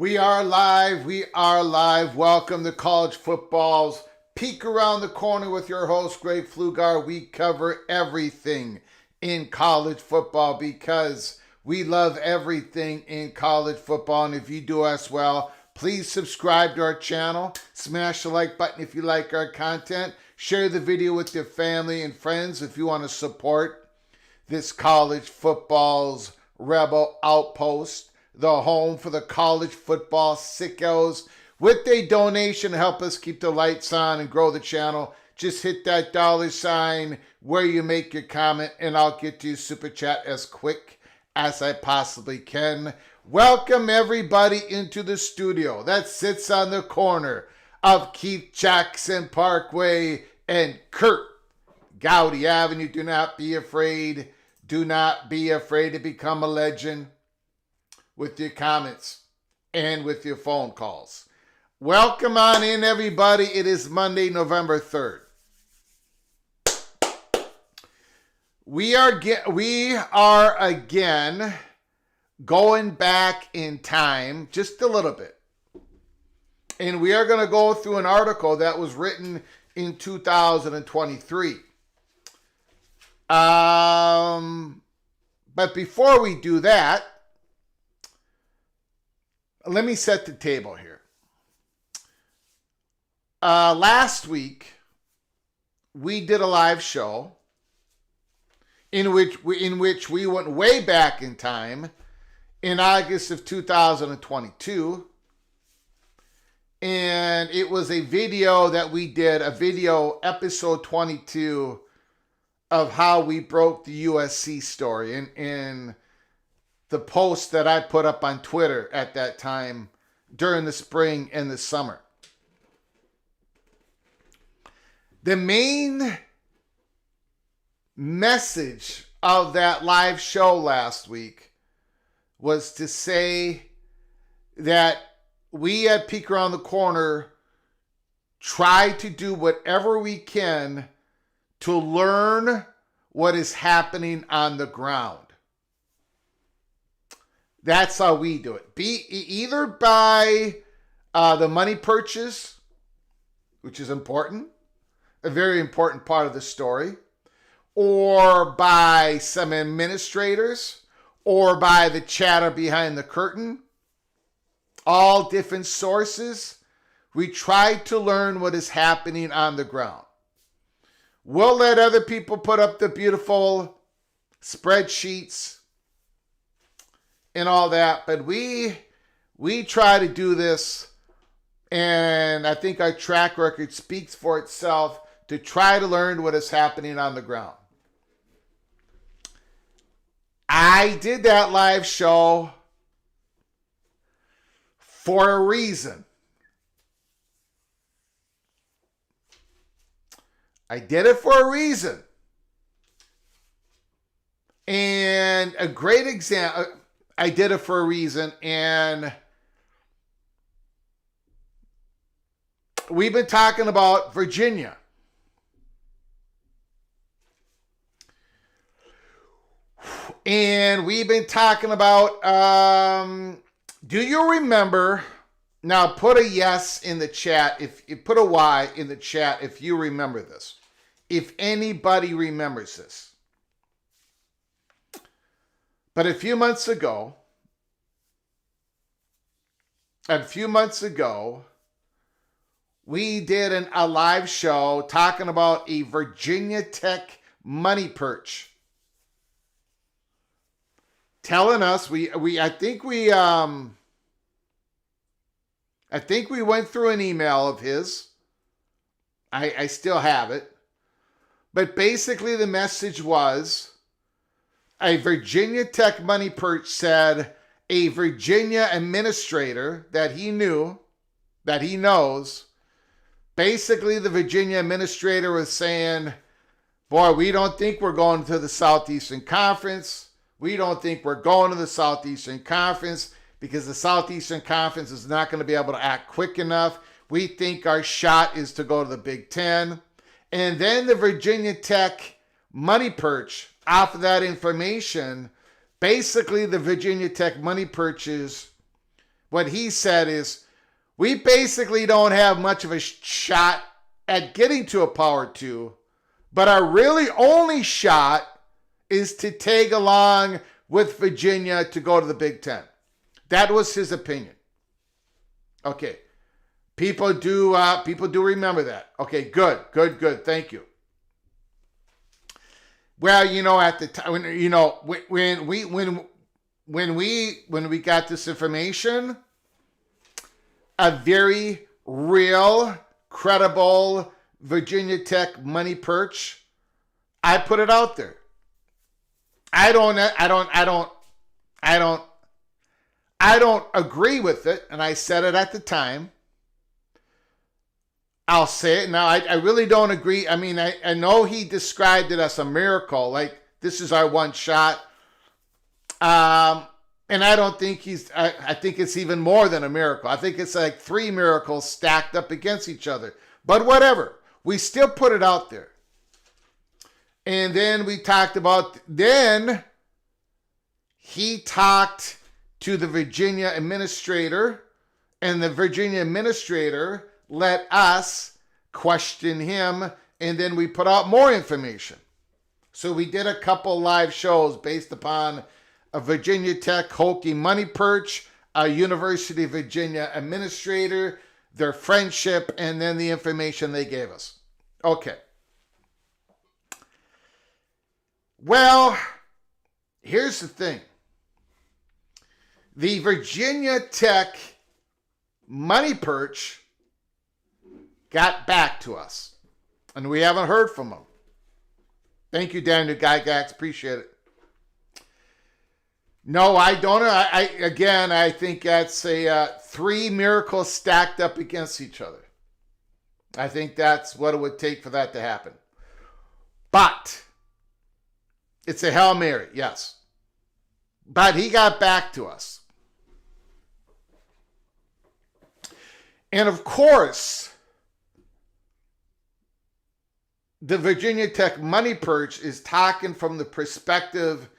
We are live. We are live. Welcome to College Football's Peek Around the Corner with your host, Greg Pflugar. We cover everything in college football because we love everything in college football. And if you do as well, please subscribe to our channel. Smash the like button if you like our content. Share the video with your family and friends if you want to support this college football's rebel outpost, the home for the college football sickos. With a donation to help us keep the lights on and grow the channel, just hit that $ where you make your comment and I'll get to super chat as quick as I possibly can. Welcome everybody into the studio that sits on the corner of Keith Jackson Parkway and Kurt Gowdy Avenue. Do not be afraid. Do not be afraid to become a legend with your comments and with your phone calls. Welcome on in, everybody. It is Monday, November 3rd. We are again going back in time just a little bit. And we are going to go through an article that was written in 2023. But before we do that, let me set the table here. Last week, we did a live show in which we went way back in time in August of 2022. And it was a video that we did, a video episode 22 of how we broke the USC story in the post that I put up on Twitter at that time during the spring and the summer. The main message of that live show last week was to say that we at Peek Around the Corner try to do whatever we can to learn what is happening on the ground. That's how we do it. Either by the money purchase, which is important, a very important part of the story, or by some administrators, or by the chatter behind the curtain, all different sources. We try to learn what is happening on the ground. We'll let other people put up the beautiful spreadsheets and all that, but we try to do this, and I think our track record speaks for itself, to try to learn what is happening on the ground. I did that live show for a reason. I did it for a reason. And a great example, I did it for a reason, and we've been talking about Virginia. And we've been talking about, do you remember, now put a yes in the chat, if you put a Y in the chat if you remember this. If anybody remembers this. But a few months ago, we did a live show talking about a Virginia Tech money perch. Telling us, I think we went through an email of his. I still have it. But basically the message was, a Virginia Tech money perch said a Virginia administrator that he knew, that he knows, basically the Virginia administrator was saying, boy, we don't think we're going to the Southeastern Conference. We don't think we're going to the Southeastern Conference because the Southeastern Conference is not going to be able to act quick enough. We think our shot is to go to the Big Ten. And then the Virginia Tech money perch, off of that information, basically the Virginia Tech money perches, what he said is, we basically don't have much of a shot at getting to a Power 2, but our really only shot is to tag along with Virginia to go to the Big Ten. That was his opinion. Okay. People do remember that. Okay, good. Thank you. Well, at the time, when we got this information, a very real, credible Virginia Tech money perch, I put it out there. I don't agree with it, and I said it at the time. I'll say it now. I really don't agree. I mean, I know he described it as a miracle, like this is our one shot. And I don't think I think it's even more than a miracle. I think it's like 3 miracles stacked up against each other. But whatever, we still put it out there. And then we talked about, then he talked to the Virginia administrator, and the Virginia administrator let us question him, and then we put out more information. So we did a couple live shows based upon a Virginia Tech Hokie money perch, a University of Virginia administrator, their friendship, and then the information they gave us. Okay. Well, here's the thing. The Virginia Tech money perch got back to us, and we haven't heard from them. Thank you, Daniel Gygax. Appreciate it. No, I don't. I think that's 3 miracles stacked up against each other. I think that's what it would take for that to happen. But it's a Hail Mary, yes. But he got back to us. And of course, the Virginia Tech money perch is talking from the perspective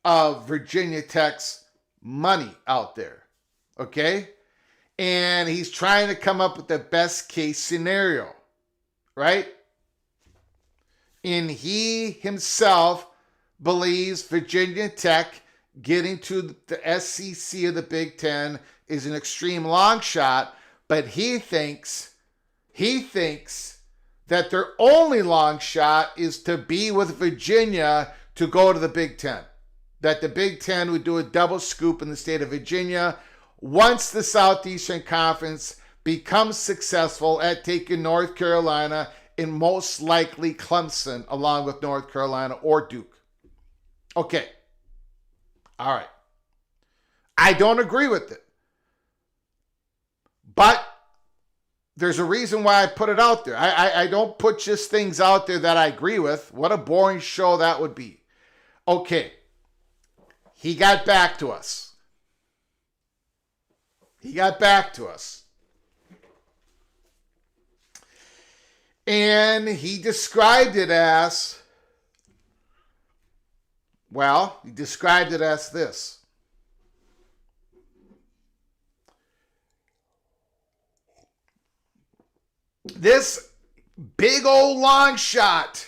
of Virginia Tech's money out there. Okay? And he's trying to come up with the best case scenario. Right? And he himself believes Virginia Tech getting to the SEC of the Big Ten is an extreme long shot, but he thinks that their only long shot is to be with Virginia to go to the Big Ten. That the Big Ten would do a double scoop in the state of Virginia once the Southeastern Conference becomes successful at taking North Carolina and most likely Clemson along with North Carolina or Duke. Okay. All right. I don't agree with it. But there's a reason why I put it out there. I don't put just things out there that I agree with. What a boring show that would be. Okay. He got back to us. And he described it as, this. This big old long shot,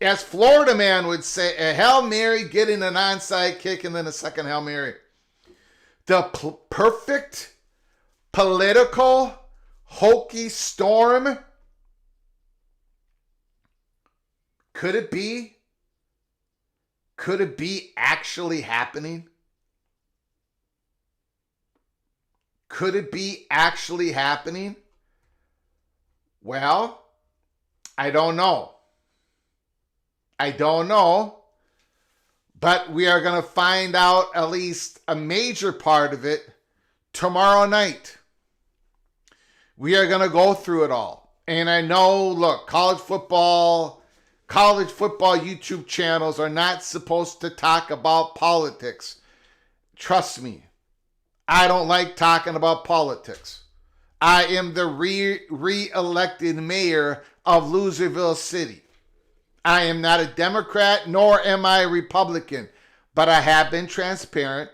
as Florida man would say, a Hail Mary getting an onside kick and then a second Hail Mary. The perfect political Hokie storm. Could it be? Could it be actually happening? Could it be actually happening? Well, I don't know. But we are going to find out at least a major part of it tomorrow night. We are going to go through it all. And I know, look, college football YouTube channels are not supposed to talk about politics. Trust me, I don't like talking about politics. I am the re-elected mayor of Loserville City. I am not a Democrat, nor am I a Republican, but I have been transparent.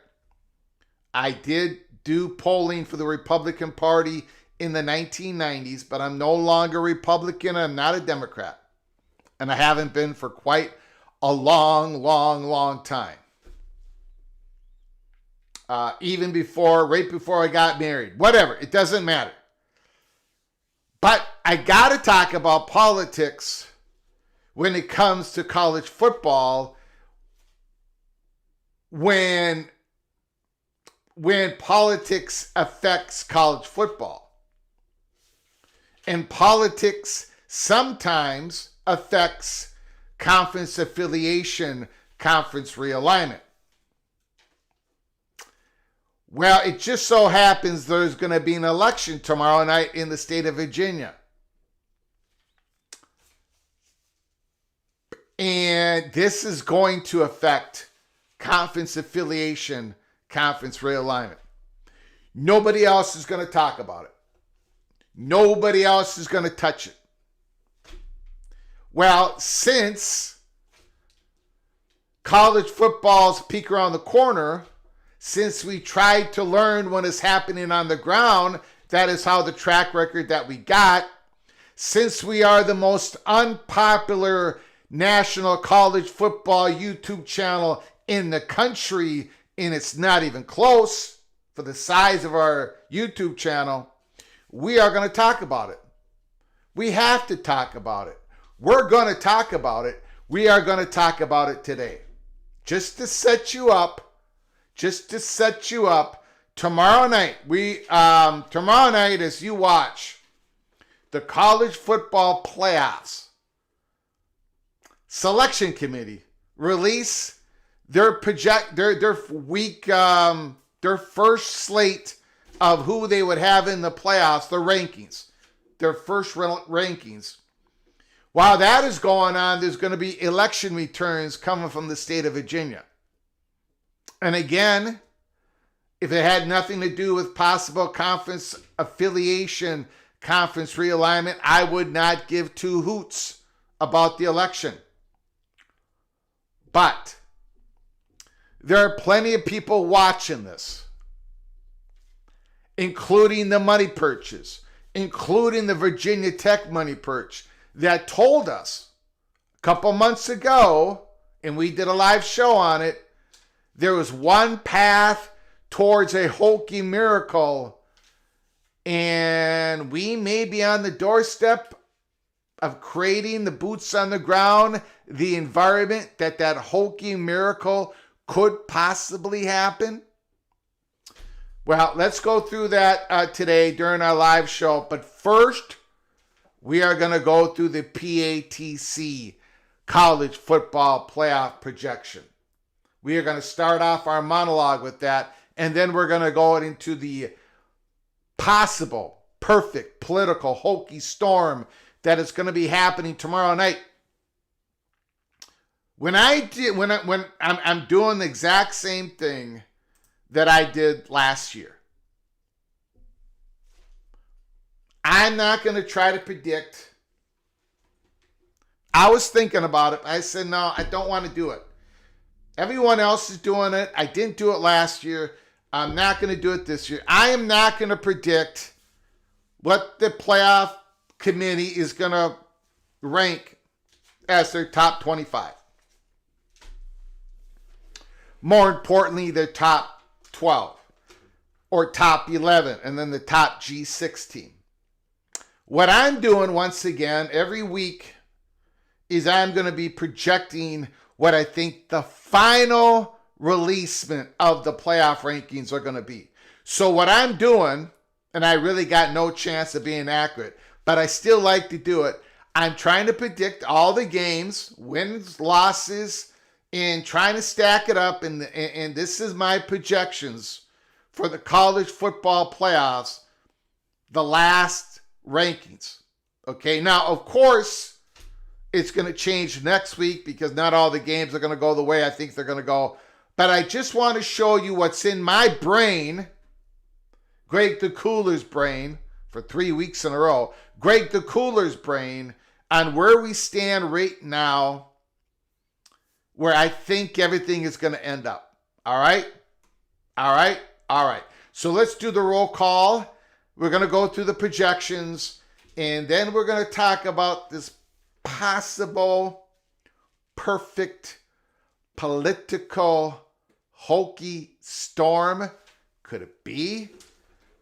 I did do polling for the Republican Party in the 1990s, but I'm no longer Republican. I'm not a Democrat. And I haven't been for quite a long time. Even right before I got married. Whatever, it doesn't matter. But I got to talk about politics when it comes to college football when politics affects college football. And politics sometimes affects conference affiliation, conference realignment. Well, it just so happens there's going to be an election tomorrow night in the state of Virginia. And this is going to affect conference affiliation, conference realignment. Nobody else is going to talk about it. Nobody else is going to touch it. Well, since college football's peek around the corner, since we tried to learn what is happening on the ground, that is how the track record that we got, since we are the most unpopular national college football YouTube channel in the country, and it's not even close for the size of our YouTube channel, we are going to talk about it. We have to talk about it. We're going to talk about it. We are going to talk about it today. Just to set you up. Tomorrow night, as you watch the college football playoffs, selection committee release their first slate of who they would have in the playoffs, the rankings. their first rankings. While that is going on, there's going to be election returns coming from the state of Virginia. And again, if it had nothing to do with possible conference affiliation, conference realignment, I would not give two hoots about the election. But there are plenty of people watching this, including the money purchase, including the Virginia Tech money purchase, that told us a couple months ago, and we did a live show on it, there was one path towards a Hokie miracle, and we may be on the doorstep of creating the boots on the ground, the environment that Hokie miracle could possibly happen. Well, let's go through that today during our live show. But first, we are going to go through the PATC college football playoff projection. We are going to start off our monologue with that, and then we're going to go into the possible, perfect political Hokie storm that is going to be happening tomorrow night. I'm doing the exact same thing that I did last year. I'm not going to try to predict. I was thinking about it. I said, no, I don't want to do it. Everyone else is doing it. I didn't do it last year. I'm not going to do it this year. I am not going to predict what the playoff committee is going to rank as their top 25. More importantly, their top 12 or top 11, and then the top G6 team. What I'm doing once again every week is I'm going to be projecting what I think the final releasement of the playoff rankings are going to be. So what I'm doing, and I really got no chance of being accurate, but I still like to do it. I'm trying to predict all the games, wins, losses, and trying to stack it up. And this is my projections for the college football playoffs, the last rankings. Okay, now, of course, it's going to change next week because not all the games are going to go the way I think they're going to go. But I just want to show you what's in my brain, Greg the Cooler's brain, for 3 weeks in a row. Greg the Cooler's brain on where we stand right now, where I think everything is going to end up. All right? All right? All right. So let's do the roll call. We're going to go through the projections, and then we're going to talk about this possible perfect political Hokie storm. Could it be?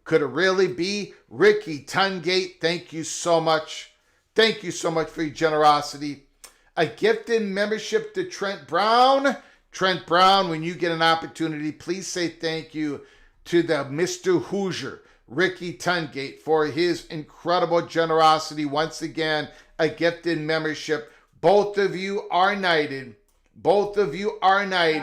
Could it really be? Ricky Tungate, thank you so much. Thank you so much for your generosity. A gifted membership to Trent Brown. Trent Brown, when you get an opportunity, please say thank you to the Mr. Hoosier, Ricky Tungate, for his incredible generosity. Once again, a gifted membership. Both of you are knighted. Both of you are knighted.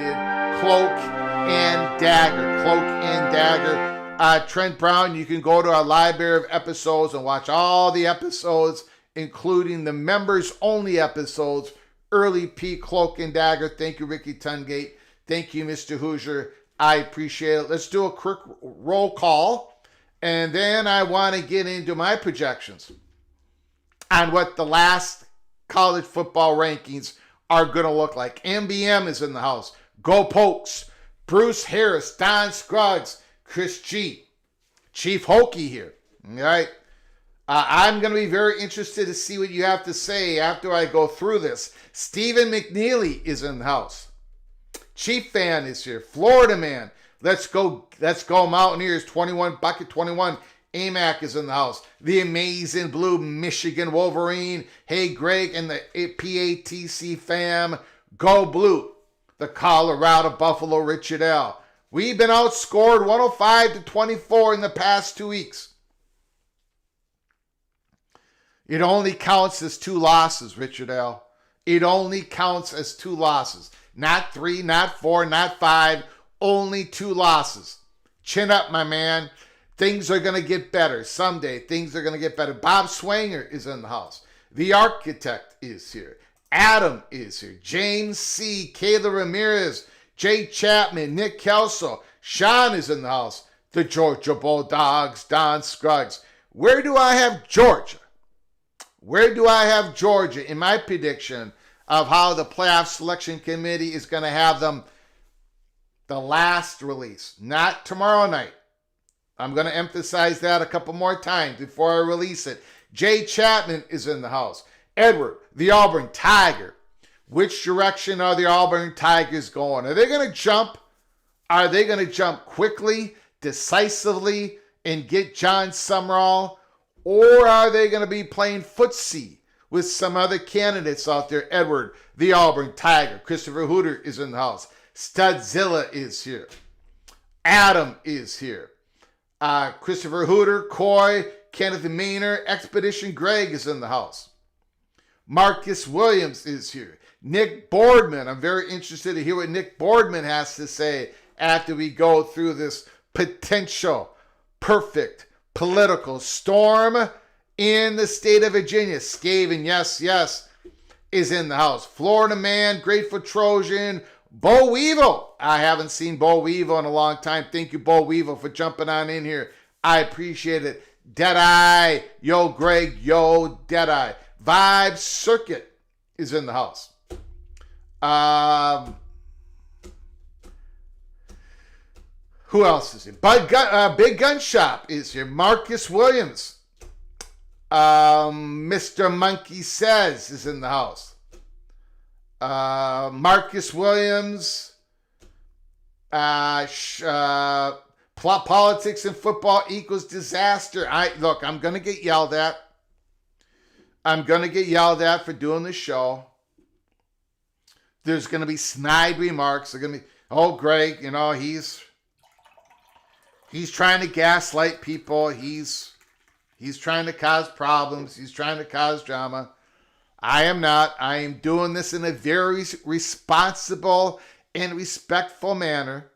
Cloak and Dagger. Cloak and Dagger. Trent Brown, you can go to our library of episodes and watch all the episodes, including the members-only episodes. Early P, Cloak and Dagger. Thank you, Ricky Tungate. Thank you, Mr. Hoosier. I appreciate it. Let's do a quick roll call, and then I want to get into my projections on what the last college football rankings are going to look like. MBM is in the house. Go Pokes. Bruce Harris, Don Scruggs, Chris G. Chief Hokie here. All right. I'm going to be very interested to see what you have to say after I go through this. Stephen McNeely is in the house. Chief Fan is here. Florida Man. Let's go Mountaineers. 21, Bucket 21. AMAC is in the house. The Amazing Blue Michigan Wolverine. Hey, Greg and the PATC fam. Go Blue. The Colorado Buffalo Richard L. We've been outscored 105-24 in the past 2 weeks. It only counts as 2 losses, Richard L. It only counts as 2 losses. Not 3, not 4, not 5. Only 2 losses. Chin up, my man. Things are going to get better. Someday, things are going to get better. Bob Swanger is in the house. The architect is here. Adam is here. James C., Kayla Ramirez, Jay Chapman, Nick Kelso. Sean is in the house. The Georgia Bulldogs, Don Scruggs. Where do I have Georgia? Where do I have Georgia in my prediction of how the playoff selection committee is going to have them the last release? Not tomorrow night. I'm going to emphasize that a couple more times before I release it. Jay Chapman is in the house. Edward, the Auburn Tiger. Which direction are the Auburn Tigers going? Are they going to jump? Are they going to jump quickly, decisively, and get John Summerall? Or are they going to be playing footsie with some other candidates out there? Edward, the Auburn Tiger. Christopher Hooter is in the house. Studzilla is here. Adam is here. Christopher Hooter, Coy, Kenneth Maynard, Expedition Greg is in the house. Marcus Williams is here. Nick Boardman. I'm very interested to hear what Nick Boardman has to say after we go through this potential perfect political storm in the state of Virginia. Skaven, yes, is in the house. Florida Man, Grateful Trojan, Bo Weevil. I haven't seen Bo Weevil in a long time. Thank you, Bo Weevil, for jumping on in here. I appreciate it. Deadeye, yo, Greg, yo, Deadeye. Vibe Circuit is in the house. Who else is here? Big Gun Shop is here. Marcus Williams. Mr. Monkey Says is in the house. Marcus Williams. Politics and football equals disaster. I'm going to get yelled at. I'm going to get yelled at for doing the show. There's going to be snide remarks. They're going to be, oh, Greg, he's trying to gaslight people. He's trying to cause problems. He's trying to cause drama. I am not. I am doing this in a very responsible and respectful manner.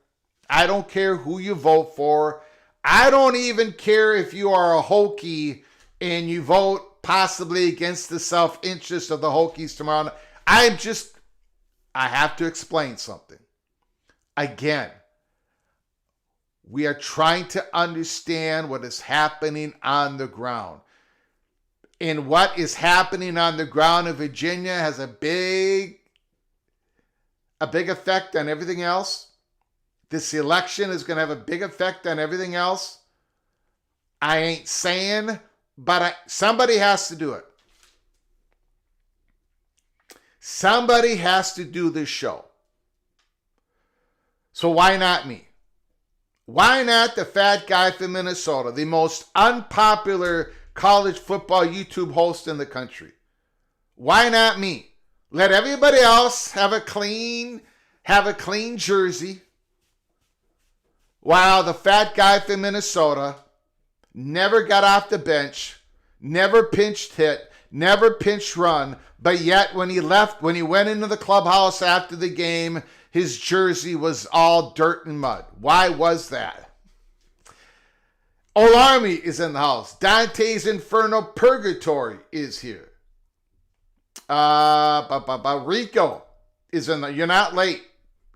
I don't care who you vote for. I don't even care if you are a Hokie and you vote possibly against the self-interest of the Hokies tomorrow night. I have to explain something. Again, we are trying to understand what is happening on the ground. And what is happening on the ground in Virginia has a big effect on everything else. This election is going to have a big effect on everything else. I ain't saying, but somebody has to do it. Somebody has to do this show. So why not me? Why not the fat guy from Minnesota, the most unpopular college football YouTube host in the country? Why not me? Let everybody else have a clean jersey, while the fat guy from Minnesota never got off the bench, never pinched hit, never pinched run, but yet when he went into the clubhouse after the game, his jersey was all dirt and mud. Why was that? Old Army is in the house. Dante's Inferno Purgatory is here. Rico is in the. You're not late.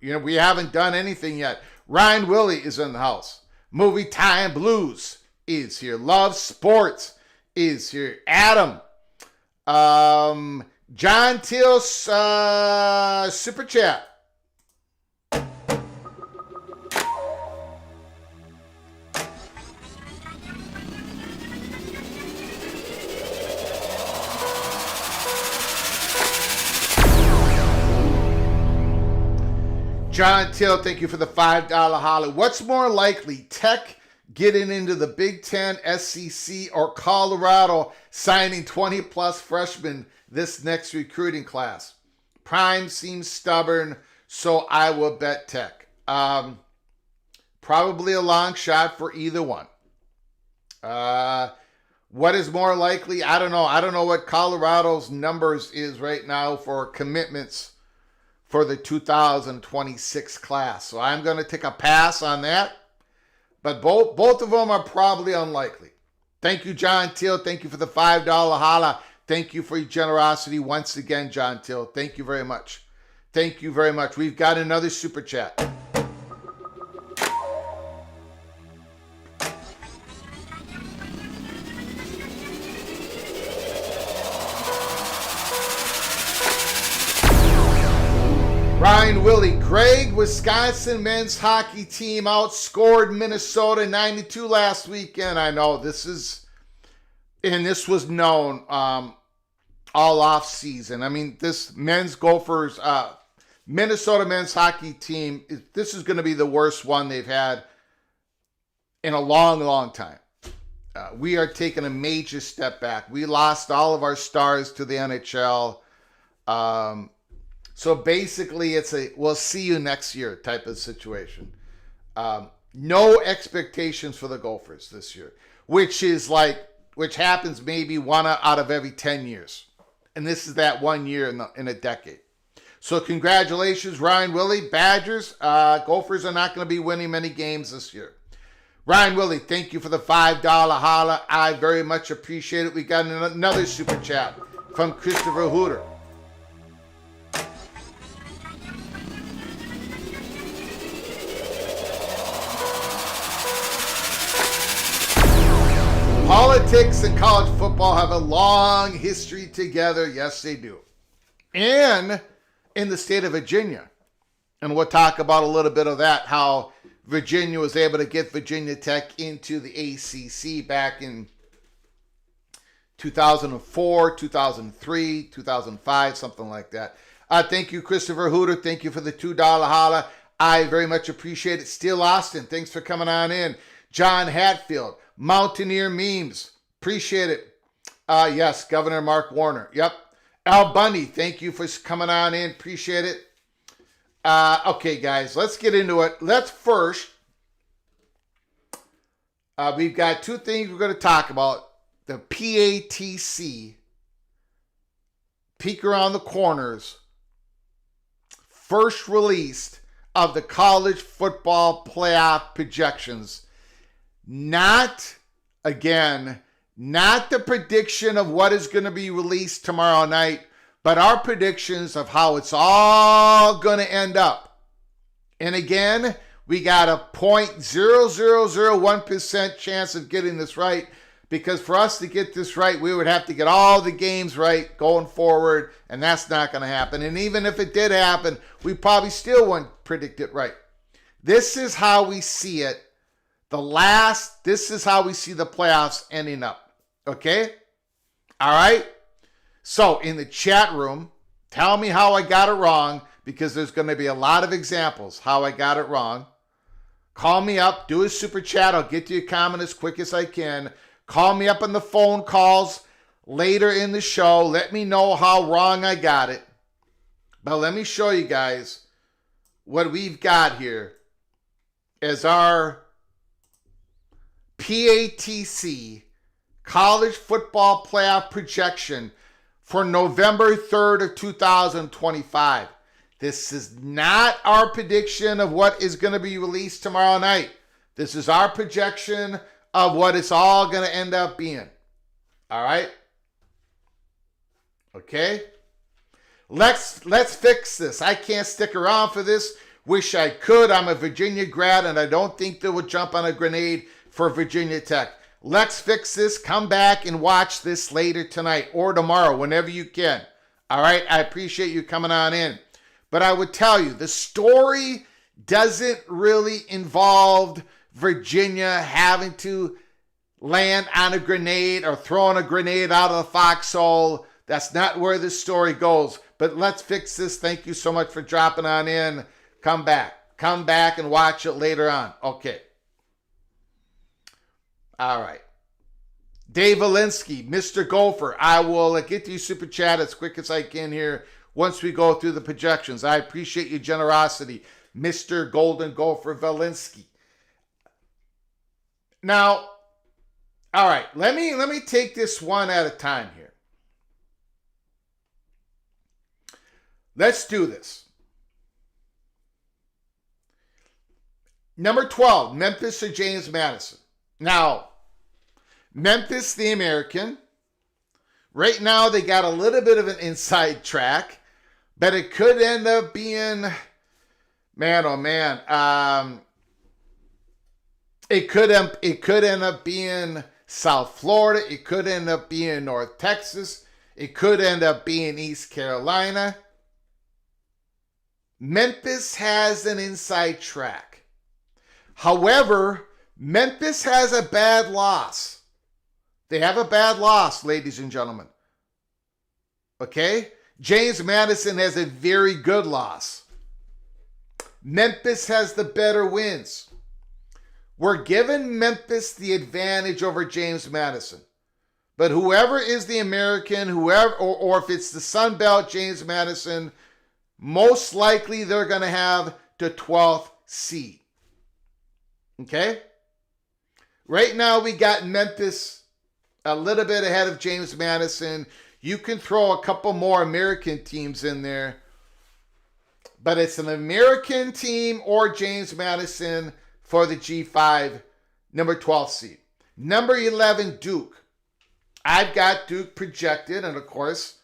We haven't done anything yet. Ryan Willie is in the house. Movie Time Blues is here. Love Sports is here. Adam. John Teal's Super Chat. John Till, thank you for the $5 holler. What's more likely, Tech getting into the Big Ten, SEC, or Colorado signing 20-plus freshmen this next recruiting class? Prime seems stubborn, so I will bet Tech. Probably a long shot for either one. What is more likely? I don't know. I don't know what Colorado's numbers is right now for commitments for the 2026 class. So I'm going to take a pass on that. But both of them are probably unlikely. Thank you, John Till. Thank you for the $5 holla. Thank you for your generosity once again, John Till. Thank you very much. Thank you very much. We've got another super chat. Ryan Willie, Greg, Wisconsin men's hockey team outscored Minnesota 92 last weekend. I know this was known all off season. I mean, this men's Gophers, Minnesota men's hockey team, this is going to be the worst one they've had in a long, long time. We are taking a major step back. We lost all of our stars to the NHL. So basically, it's a we'll see you next year type of situation. No expectations for the Gophers this year, which happens maybe one out of every 10 years. And this is that 1 year in a decade. So congratulations, Ryan Willie. Badgers, Gophers are not going to be winning many games this year. Ryan Willie, thank you for the $5 holla. I very much appreciate it. We got another super chat from Christopher Hooter. Politics and college football have a long history together. Yes, they do. And in the state of Virginia. And we'll talk about a little bit of that, how Virginia was able to get Virginia Tech into the ACC back in 2004, 2003, 2005, something like that. Thank you, Christopher Hooter. Thank you for the $2 holla. I very much appreciate it. Steele Austin, thanks for coming on in. John Hatfield. Mountaineer Memes. Appreciate it. Yes, Governor Mark Warner. Yep. Al Bundy, thank you for coming on in. Appreciate it. Okay, guys, let's get into it. Let's first, we've got two things we're going to talk about. The PATC, Peek Around the Corners, first released of the college football playoff projections. Not the prediction of what is going to be released tomorrow night, but our predictions of how it's all going to end up. And again, we got a 0.0001% chance of getting this right, because for us to get this right, we would have to get all the games right going forward, and that's not going to happen. And even if it did happen, we probably still wouldn't predict it right. This is how we see it. This is how we see the playoffs ending up. Okay? All right? So, in the chat room, tell me how I got it wrong, because there's going to be a lot of examples how I got it wrong. Call me up. Do a super chat. I'll get to your comment as quick as I can. Call me up on the phone calls later in the show. Let me know how wrong I got it. But let me show you guys what we've got here as our PATC college football playoff projection for November 3rd of 2025. This is not our prediction of what is going to be released tomorrow night. This is our projection of what it's all going to end up being. All right? Okay? Let's fix this. I can't stick around for this. Wish I could. I'm a Virginia grad, and I don't think they would jump on a grenade for Virginia Tech. Let's fix this. Come back and watch this later tonight or tomorrow, whenever you can. All right? I appreciate you coming on in. But I would tell you, the story doesn't really involve Virginia having to land on a grenade or throwing a grenade out of the foxhole. That's not where this story goes. But let's fix this. Thank you so much for dropping on in. Come back. Come back and watch it later on. Okay. All right. Dave Alinsky, Mr. Gopher. I will get to you super chat as quick as I can here once we go through the projections. I appreciate your generosity, Mr. Golden Gopher Valinsky. Now, all right, let me take this one at a time here. Let's do this. Number 12, Memphis or James Madison. Now, Memphis, the American. Right now, they got a little bit of an inside track, but it could end up being, man, oh man, it could end up being South Florida. It could end up being North Texas. It could end up being East Carolina. Memphis has an inside track. However, Memphis has a bad loss. They have a bad loss, ladies and gentlemen. Okay? James Madison has a very good loss. Memphis has the better wins. We're giving Memphis the advantage over James Madison. But whoever is the American, whoever, or if it's the Sun Belt, James Madison, most likely they're going to have the 12th seed. Okay? Right now we got Memphis a little bit ahead of James Madison. You can throw a couple more American teams in there. But it's an American team or James Madison for the G5, number 12 seed. Number 11, Duke. I've got Duke projected, and of course,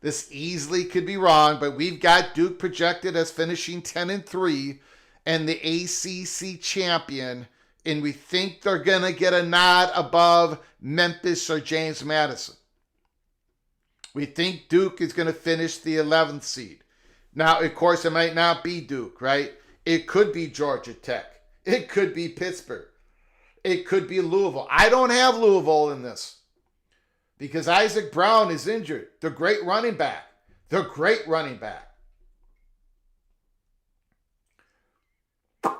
this easily could be wrong, but we've got Duke projected as finishing 10-3 and the ACC champion, and we think they're going to get a nod above Memphis or James Madison. We think Duke is going to finish the 11th seed. Now, of course, it might not be Duke, right? It could be Georgia Tech. It could be Pittsburgh. It could be Louisville. I don't have Louisville in this because Isaac Brown is injured. The great running back.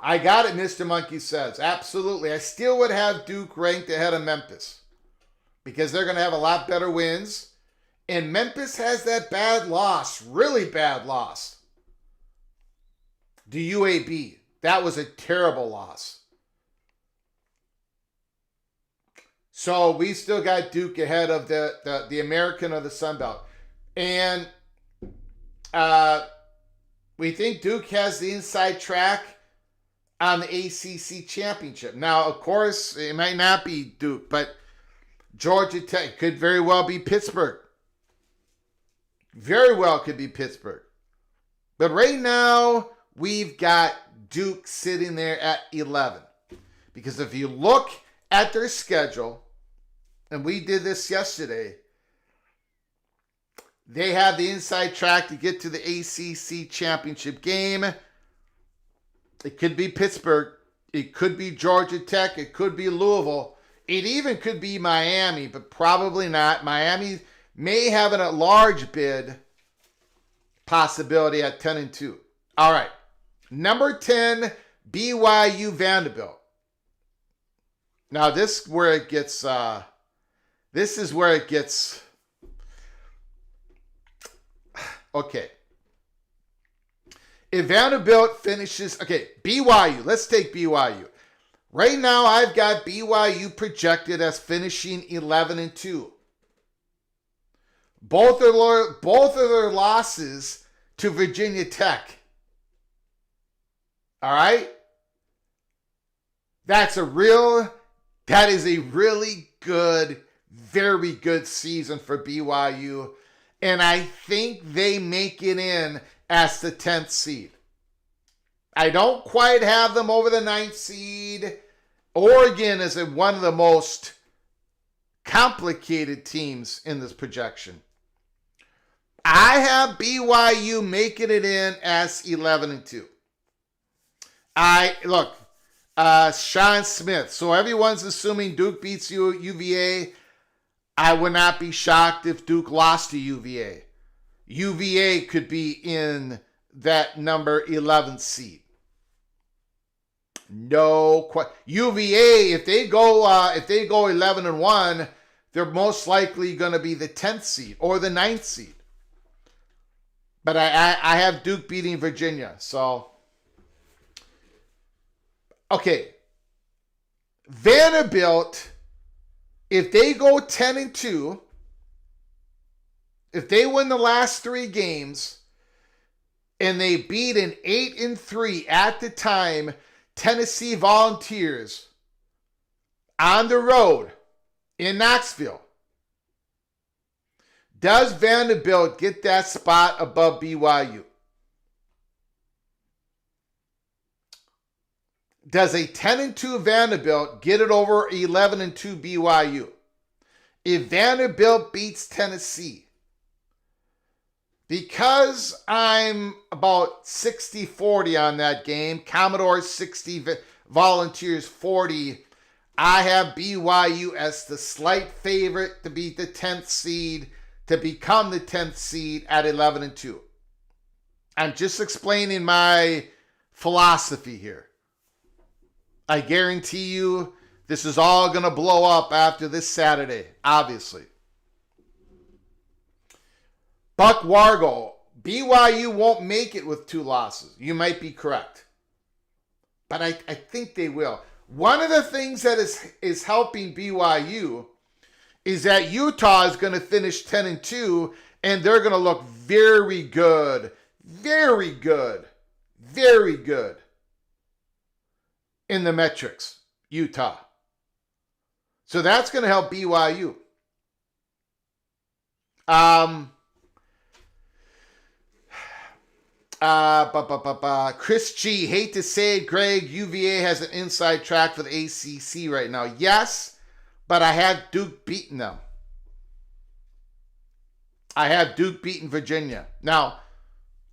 I got it, Mr. Monkey says. Absolutely. I still would have Duke ranked ahead of Memphis because they're going to have a lot better wins. And Memphis has that bad loss, really bad loss, to UAB. That was a terrible loss. So we still got Duke ahead of the American or the Sun Belt. And we think Duke has the inside track on the ACC championship. Now, of course, it might not be Duke, but Georgia Tech could very well be Pittsburgh. Very well could be Pittsburgh. But right now, we've got Duke sitting there at 11. Because if you look at their schedule, and we did this yesterday, they have the inside track to get to the ACC championship game. It could be Pittsburgh. It could be Georgia Tech. It could be Louisville. It even could be Miami, but probably not. Miami may have an at-large bid possibility at 10-2. All right. Number 10, BYU Vanderbilt. Now this is where it gets okay. If Vanderbilt finishes, BYU, let's take BYU. Right now I've got BYU projected as finishing 11-2. Both of their losses to Virginia Tech. All right? That is a really good, very good season for BYU. And I think they make it in as the 10th seed. I don't quite have them over the 9th seed. Oregon is one of the most complicated teams in this projection. I have BYU making it in as 11-2. Sean Smith. So everyone's assuming Duke beats UVA. I would not be shocked if Duke lost to UVA. UVA could be in that number 11th seed. UVA, if they go 11-1, they're most likely going to be the 10th seed or the 9th seed. But I have Duke beating Virginia. So, okay. Vanderbilt, if they go 10-2, if they win the last 3 games and they beat an 8-3 at the time Tennessee Volunteers on the road in Knoxville. Does Vanderbilt get that spot above BYU? Does a 10-2 Vanderbilt get it over 11-2 BYU? If Vanderbilt beats Tennessee, because I'm about 60-40 on that game, Commodores 60, Volunteers 40, I have BYU as the slight favorite to beat the 10th seed, to become the 10th seed at 11-2. I'm just explaining my philosophy here. I guarantee you this is all going to blow up after this Saturday, obviously. Buck Wargo, BYU won't make it with 2 losses. You might be correct. But I think they will. One of the things that is helping BYU is that Utah is going to finish 10-2, and they're going to look very good, very good, very good in the metrics, Utah. So that's going to help BYU. Chris G, hate to say it, Greg, UVA has an inside track for the ACC right now. Yes, but I had Duke beating them. I have Duke beating Virginia. Now,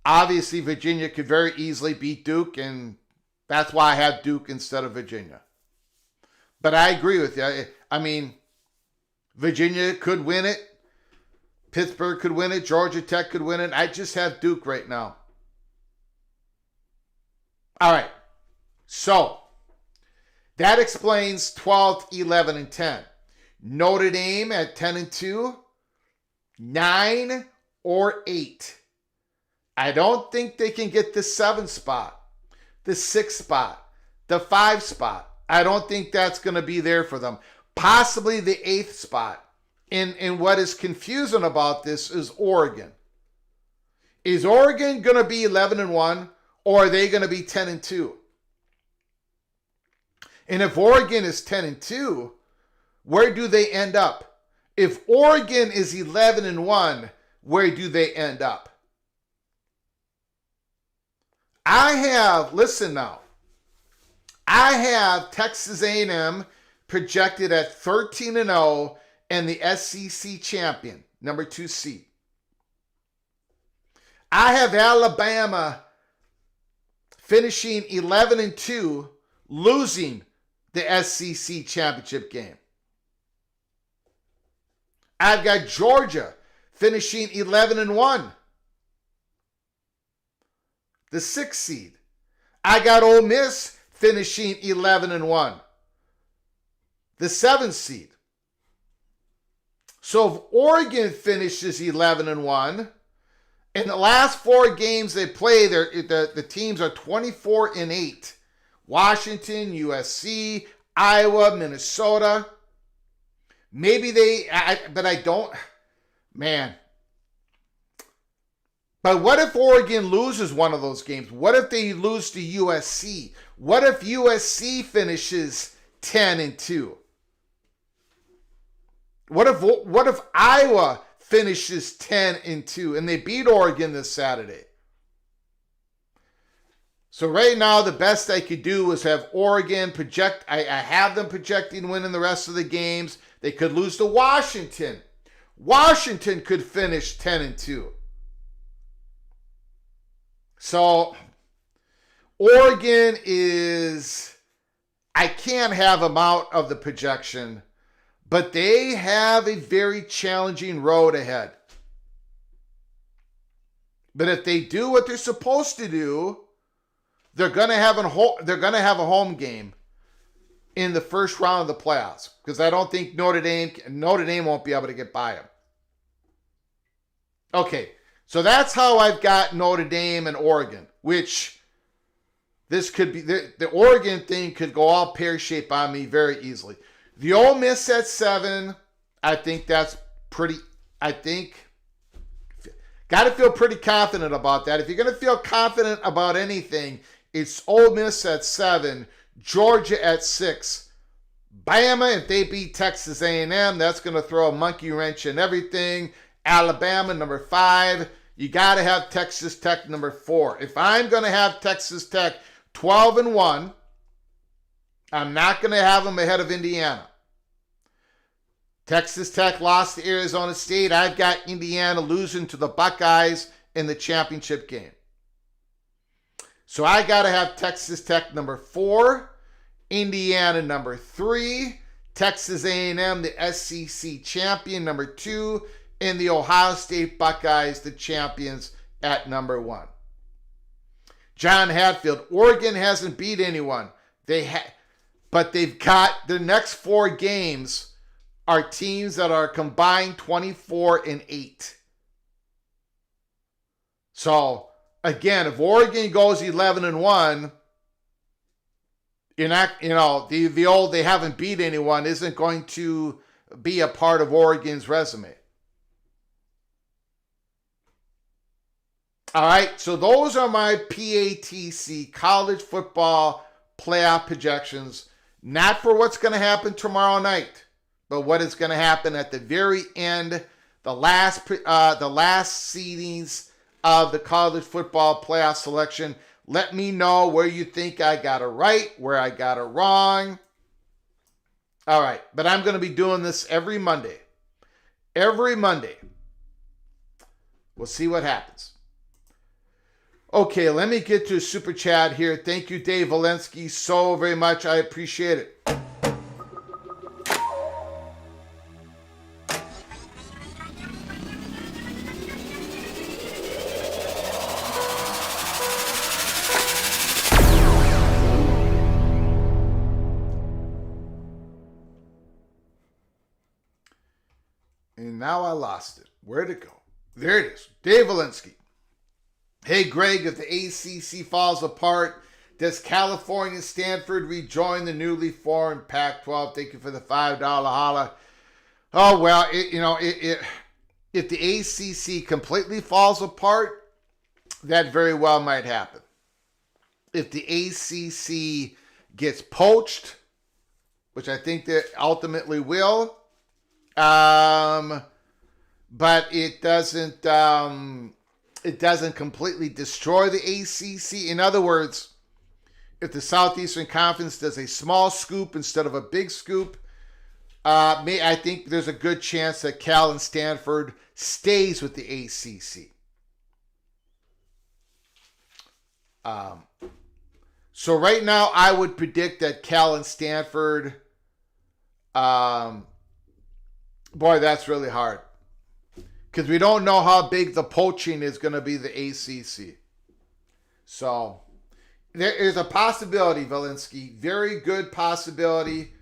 obviously, Virginia could very easily beat Duke, and that's why I have Duke instead of Virginia. But I agree with you. I mean, Virginia could win it. Pittsburgh could win it. Georgia Tech could win it. I just have Duke right now. All right. So, that explains 12th, 11, and 10. Notre Dame at 10-2, 9 or 8. I don't think they can get the 7th spot, the 6th spot, the 5th spot. I don't think that's going to be there for them. Possibly the 8th spot. And what is confusing about this is Oregon. Is Oregon going to be 11-1, or are they going to be 10-2? And if Oregon is 10-2, where do they end up? If Oregon is 11-1, where do they end up? Listen now. I have Texas A&M projected at 13-0 and the SEC champion, number 2 seed. I have Alabama finishing 11-2, losing the SEC championship game. I've got Georgia finishing 11-1, the 6th seed. I got Ole Miss finishing 11-1, the 7th seed. So if Oregon finishes 11-1, in the last 4 games they play, the teams are 24-8. Washington, USC, Iowa, Minnesota. Maybe but I don't, man. But what if Oregon loses one of those games? What if they lose to USC? What if USC finishes 10-2? What if Iowa finishes 10-2 and they beat Oregon this Saturday? So right now, the best I could do is have Oregon project. I have them projecting winning the rest of the games. They could lose to Washington. Washington could finish 10-2. So Oregon is, I can't have them out of the projection, but they have a very challenging road ahead. But if they do what they're supposed to do, they're going to have a home game in the first round of the playoffs, because I don't think Notre Dame won't be able to get by them. Okay, so that's how I've got Notre Dame and Oregon, which this could be, the Oregon thing could go all pear-shaped on me very easily. The Ole Miss at 7, I think that's pretty, got to feel pretty confident about that. If you're going to feel confident about anything, it's Ole Miss at 7. Georgia at 6. Bama, if they beat Texas A&M, that's going to throw a monkey wrench in everything. Alabama, number 5. You got to have Texas Tech, number 4. If I'm going to have Texas Tech 12-1, I'm not going to have them ahead of Indiana. Texas Tech lost to Arizona State. I've got Indiana losing to the Buckeyes in the championship game. So I got to have Texas Tech number 4, Indiana number 3, Texas A&M, the SEC champion, number 2, and the Ohio State Buckeyes, the champions, at number 1. John Hatfield, Oregon hasn't beat anyone. But they've got their next 4 games are teams that are combined 24-8. So, again, if Oregon goes 11-1, you're not, the old they haven't beat anyone isn't going to be a part of Oregon's resume. All right, so those are my PATC college football playoff projections. Not for what's going to happen tomorrow night, but what is going to happen at the very end, the last seedings of the college football playoff selection. Let me know where you think I got it right, where I got it wrong. All right, but I'm going to be doing this every Monday. Every Monday. We'll see what happens. Okay, let me get to a super chat here. Thank you, Dave Valensky, so very much. I appreciate it. And now I lost it. Where'd it go? There it is. Dave Valensky. Hey, Greg, if the ACC falls apart, does California Stanford rejoin the newly formed Pac-12? Thank you for the $5 holla. Oh, well, if the ACC completely falls apart, that very well might happen. If the ACC gets poached, which I think that ultimately will, but it doesn't completely destroy the ACC. In other words, if the Southeastern Conference does a small scoop instead of a big scoop, I think there's a good chance that Cal and Stanford stays with the ACC. So right now, I would predict that Cal and Stanford, boy, that's really hard. Because we don't know how big the poaching is going to be the ACC. So, there is a possibility, Valensky. Very good possibility.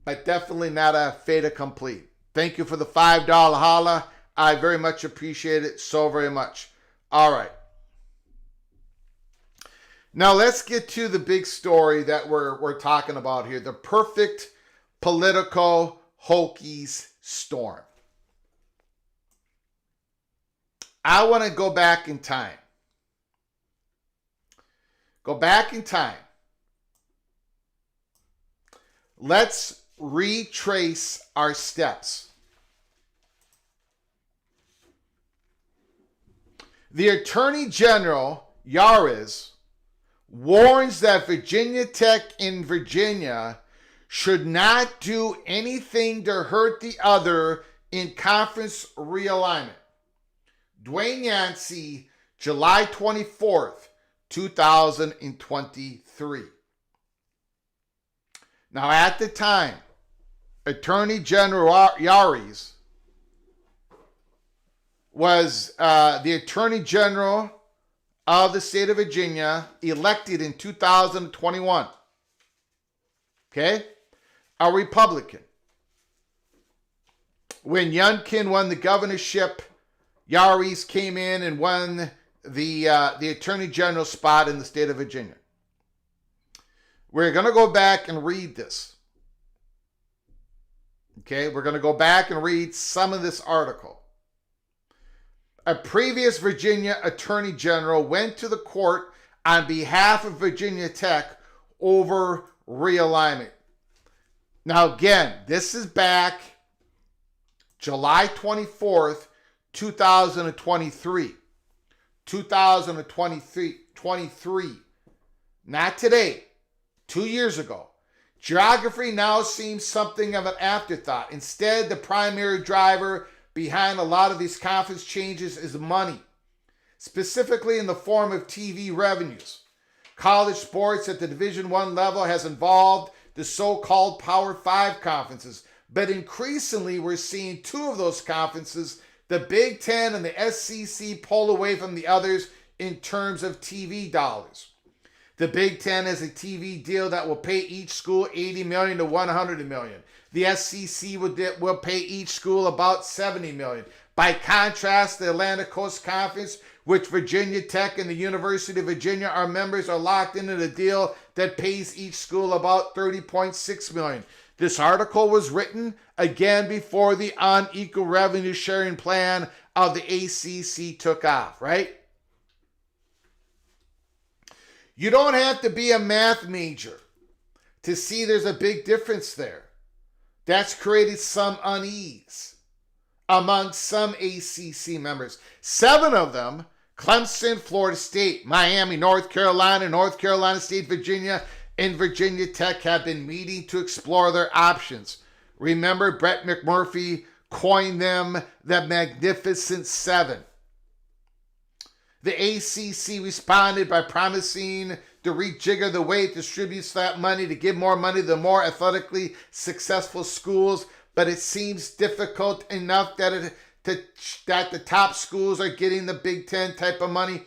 But definitely not a fait accompli. Thank you for the $5 holla. I very much appreciate it so very much. All right. Now, let's get to the big story that we're talking about here. The perfect political Hokies storm. I want to go back in time. Go back in time. Let's retrace our steps. The Attorney General, Yaris, warns that Virginia Tech in Virginia should not do anything to hurt the other in conference realignment. Dwayne Yancey, July 24th, 2023. Now, at the time, Attorney General Yaris was the Attorney General of the state of Virginia, elected in 2021. Okay? A Republican. When Youngkin won the governorship, Yaris came in and won the Attorney General spot in the state of Virginia. We're going to go back and read this. Okay, we're going to go back and read some of this article. A previous Virginia Attorney General went to the court on behalf of Virginia Tech, over realignment. Now again, this is back July 24th, 2023. 2023. Not today. 2 years ago. Geography now seems something of an afterthought. Instead, the primary driver behind a lot of these conference changes is money, specifically in the form of TV revenues. College sports at the Division I level has involved the so-called Power 5 conferences, but increasingly we're seeing two of those conferences, the Big Ten and the SEC, pull away from the others in terms of TV dollars. The Big Ten has a TV deal that will pay each school $80 million to $100 million. The SEC will pay each school about $70 million. By contrast, the Atlantic Coast Conference, which Virginia Tech and the University of Virginia are members, are locked into the deal that pays each school about $30.6 million. This article was written again before the unequal revenue sharing plan of the ACC took off, right? You don't have to be a math major to see there's a big difference there. That's created some unease among some ACC members. 7 of them, Clemson, Florida State, Miami, North Carolina State, Virginia, and Virginia Tech, have been meeting to explore their options. Remember, Brett McMurphy coined them the Magnificent Seven. The ACC responded by promising to rejigger the way it distributes that money to give more money to the more athletically successful schools, but it seems difficult enough that the top schools are getting the Big Ten type of money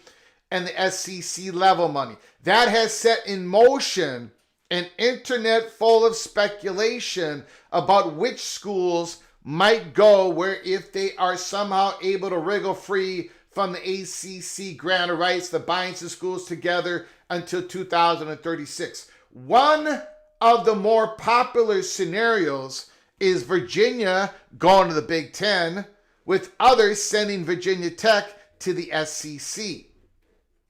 and the SEC level money. That has set in motion an internet full of speculation about which schools might go where if they are somehow able to wriggle free from the ACC grant of rights that binds the schools together until 2036. One of the more popular scenarios is Virginia going to the Big Ten, with others sending Virginia Tech to the SEC.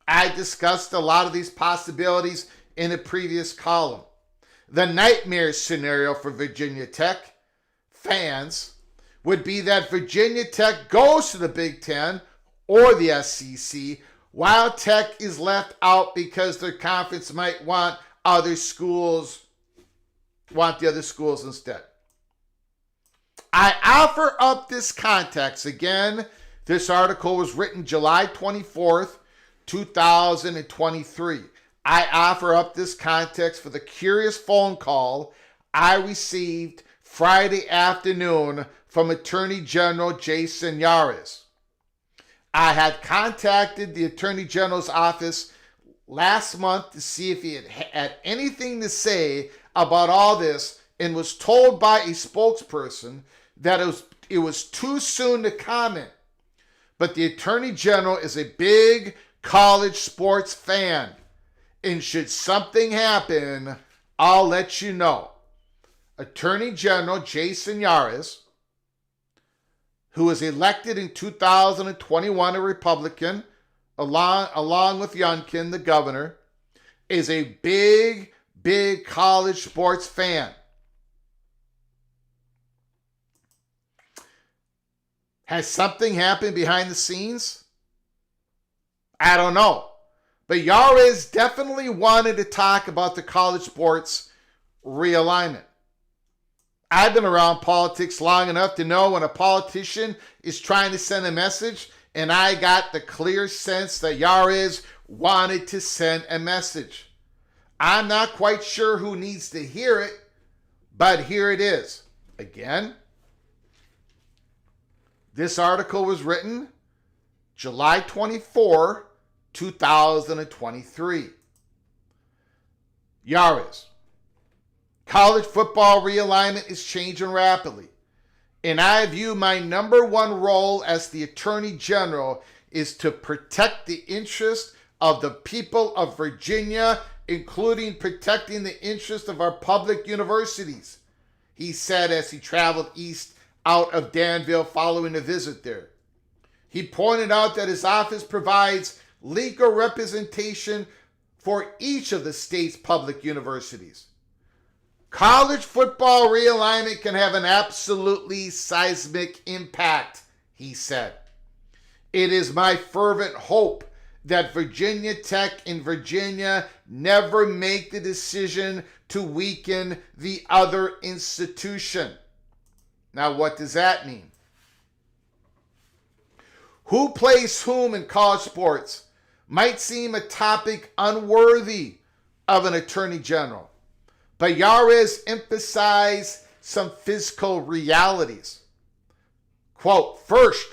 I discussed a lot of these possibilities in a previous column. The nightmare scenario for Virginia Tech fans would be that Virginia Tech goes to the Big Ten or the SEC, while Tech is left out because their conference might want the other schools instead. I offer up this context. Again, this article was written July 24th, 2023. I offer up this context for the curious phone call I received Friday afternoon from Attorney General Jason Yares. I had contacted the Attorney General's office last month to see if he had anything to say about all this, and was told by a spokesperson that it was too soon to comment. But the Attorney General is a big college sports fan, and should something happen, I'll let you know. Attorney General Jason Yares, who was elected in 2021 a Republican, along with Youngkin, the governor, is a big college sports fan. Has something happened behind the scenes? I don't know. But Yares definitely wanted to talk about the college sports realignment. I've been around politics long enough to know when a politician is trying to send a message, and I got the clear sense that Yares wanted to send a message. I'm not quite sure who needs to hear it, but here it is. Again, this article was written July 24, 2023. Yares. College football realignment is changing rapidly, and I view my number one role as the Attorney General is to protect the interest of the people of Virginia, including protecting the interest of our public universities, he said as he traveled east out of Danville following a visit there. He pointed out that his office provides legal representation for each of the state's public universities. College football realignment can have an absolutely seismic impact, he said. It is my fervent hope that Virginia Tech and Virginia never make the decision to weaken the other institution. Now, what does that mean? Who plays whom in college sports might seem a topic unworthy of an attorney general, but Yares emphasized some physical realities. Quote, first,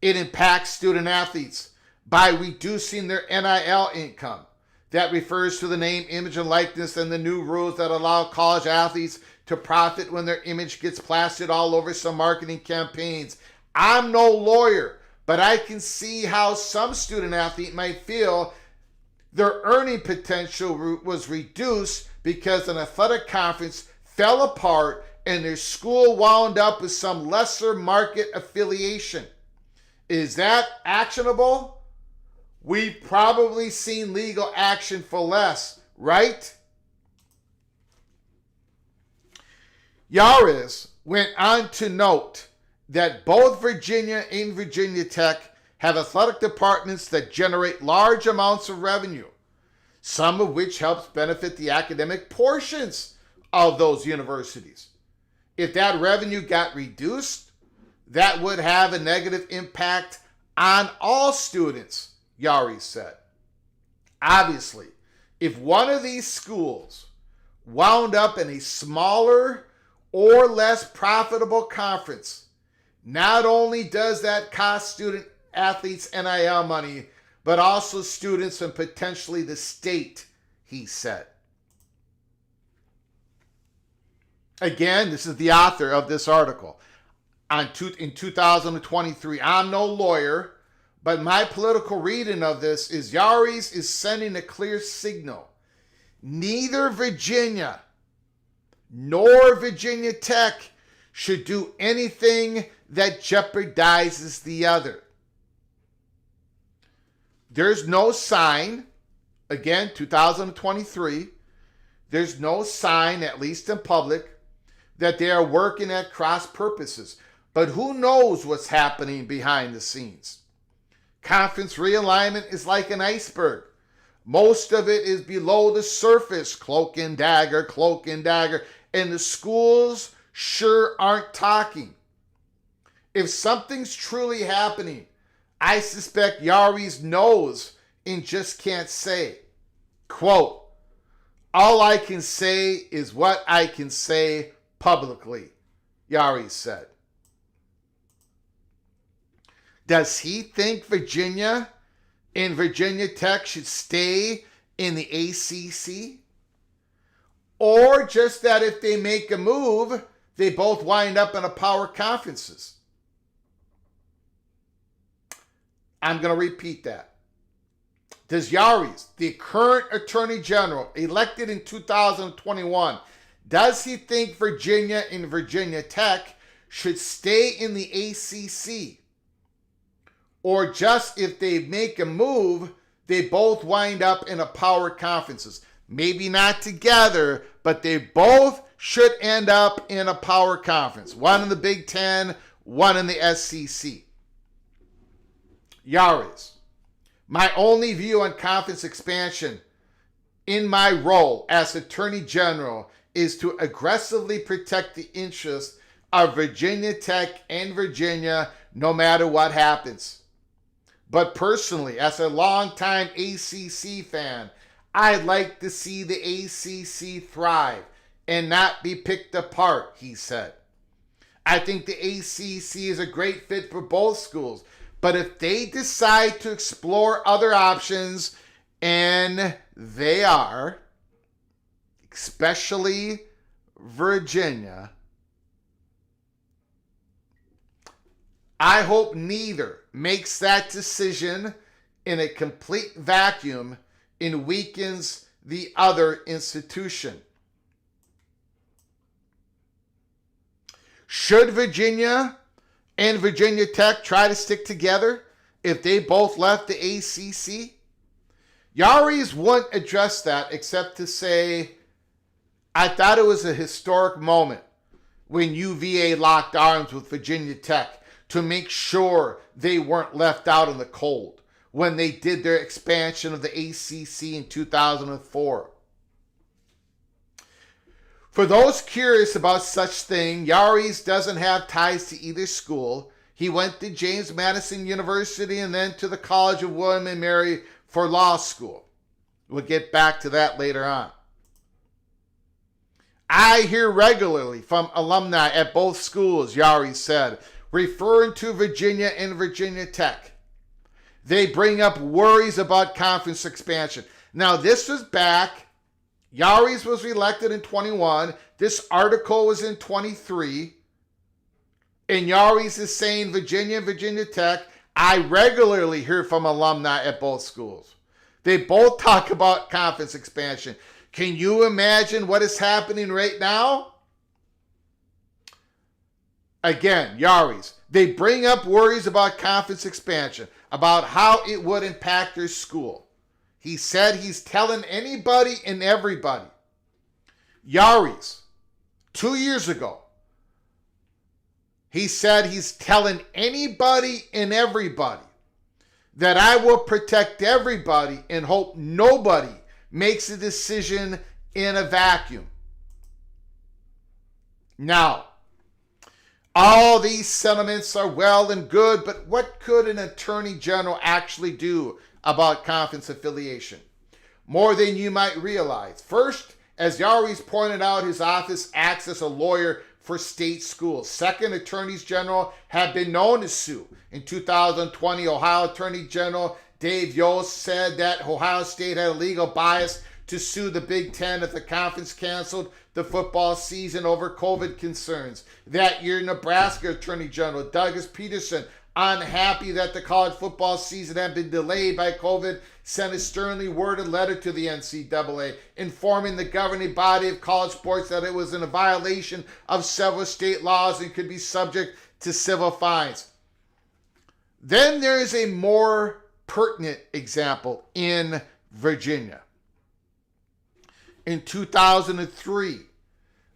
it impacts student athletes by reducing their NIL income. That refers to the name, image, and likeness and the new rules that allow college athletes to profit when their image gets plastered all over some marketing campaigns. I'm no lawyer, but I can see how some student athlete might feel their earning potential was reduced because an athletic conference fell apart and their school wound up with some lesser market affiliation. Is that actionable? We've probably seen legal action for less, right? Yares went on to note that both Virginia and Virginia Tech have athletic departments that generate large amounts of revenue, some of which helps benefit the academic portions of those universities. If that revenue got reduced, that would have a negative impact on all students, Yares said. Obviously, if one of these schools wound up in a smaller or less profitable conference, not only does that cost student athletes NIL money, but also students and potentially the state, he said. Again, this is the author of this article. In 2023, I'm no lawyer, but my political reading of this is Yares is sending a clear signal. Neither Virginia nor Virginia Tech should do anything that jeopardizes the other. There's no sign, again, 2023, there's no sign, at least in public, that they are working at cross purposes. But who knows what's happening behind the scenes? Conference realignment is like an iceberg. Most of it is below the surface, cloak and dagger, and the schools sure aren't talking. If something's truly happening, I suspect Yares knows and just can't say. Quote, all I can say is what I can say publicly, Yares said. Does he think Virginia and Virginia Tech should stay in the ACC? Or just that if they make a move, they both wind up in a power conferences? I'm going to repeat that. Does Yares, the current Attorney General, elected in 2021, does he think Virginia and Virginia Tech should stay in the ACC? Or just if they make a move, they both wind up in a power conferences? Maybe not together, but they both should end up in a power conference. One in the Big Ten, one in the SEC. Yares, my only view on conference expansion in my role as Attorney General is to aggressively protect the interests of Virginia Tech and Virginia no matter what happens. But personally, as a longtime ACC fan, I'd like to see the ACC thrive and not be picked apart, he said. I think the ACC is a great fit for both schools, but if they decide to explore other options, and they are, especially Virginia, I hope neither makes that decision in a complete vacuum and weakens the other institution. Should Virginia and Virginia Tech try to stick together if they both left the ACC? Yaris wouldn't address that except to say, I thought it was a historic moment when UVA locked arms with Virginia Tech to make sure they weren't left out in the cold when they did their expansion of the ACC in 2004. For those curious about such thing, Yaris doesn't have ties to either school. He went to James Madison University and then to the College of William and Mary for law school. We'll get back to that later on. I hear regularly from alumni at both schools, Yaris said, referring to Virginia and Virginia Tech. They bring up worries about conference expansion. Now, this was back. Yaris was reelected in 21. This article was in 23. And Yaris is saying Virginia and Virginia Tech. I regularly hear from alumni at both schools. They both talk about conference expansion. Can you imagine what is happening right now? Again, Yaris. They bring up worries about conference expansion, about how it would impact their school. He said he's telling anybody and everybody. Yaris, 2 years ago, he said he's telling anybody and everybody that I will protect everybody and hope nobody makes a decision in a vacuum. Now, all these sentiments are well and good, but what could an attorney general actually do about conference affiliation? More than you might realize. First, as Yaris pointed out, his office acts as a lawyer for state schools. Second, attorneys general have been known to sue. In 2020, Ohio Attorney General Dave Yost said that Ohio State had a legal bias to sue the Big Ten if the conference canceled the football season over COVID concerns. That year, Nebraska Attorney General Douglas Peterson, unhappy that the college football season had been delayed by COVID, sent a sternly worded letter to the NCAA informing the governing body of college sports that it was in a violation of several state laws and could be subject to civil fines. Then there is a more pertinent example in Virginia. In 2003,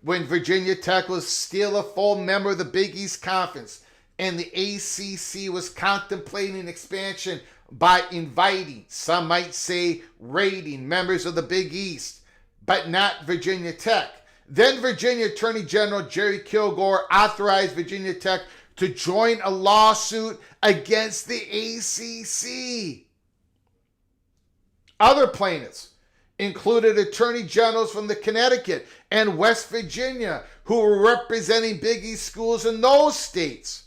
when Virginia Tech was still a full member of the Big East Conference and the ACC was contemplating expansion by inviting, some might say raiding, members of the Big East, but not Virginia Tech. Then Virginia Attorney General Jerry Kilgore authorized Virginia Tech to join a lawsuit against the ACC. Other plaintiffs included attorney generals from the Connecticut and West Virginia who were representing Big East schools in those states.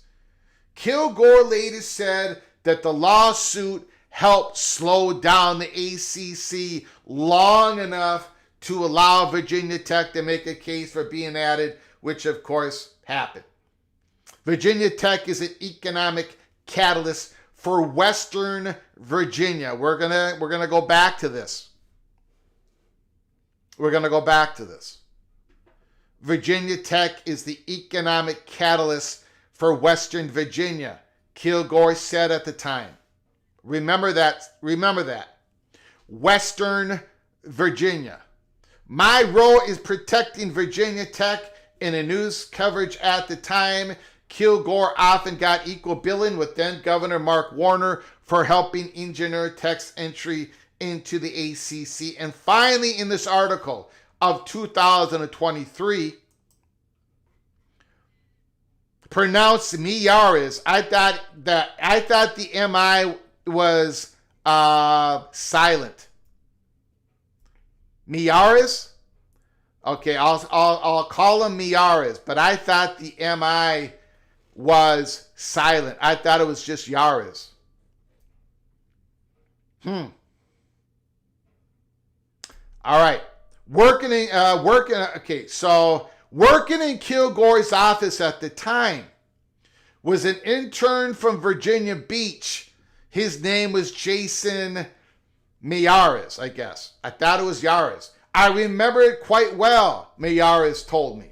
Kilgore later said that the lawsuit helped slow down the ACC long enough to allow Virginia Tech to make a case for being added, which of course happened. Virginia Tech is an economic catalyst for Western Virginia. We're gonna go back to this. Virginia Tech is the economic catalyst for Western Virginia, Kilgore said at the time. Remember that. Western Virginia. My role is protecting Virginia Tech. In a news coverage at the time, Kilgore often got equal billing with then Governor Mark Warner for helping engineer Tech's entry into the ACC. And finally, in this article of 2023, pronounced Miyares. I thought the MI was silent. Miyares? Okay, I'll call him Miyares, but I thought the MI was silent. I thought it was just Yaris. All right. Working in Kilgore's office at the time was an intern from Virginia Beach. His name was Jason Miyares, I guess. I thought it was Yaris. I remember it quite well, Miyares told me.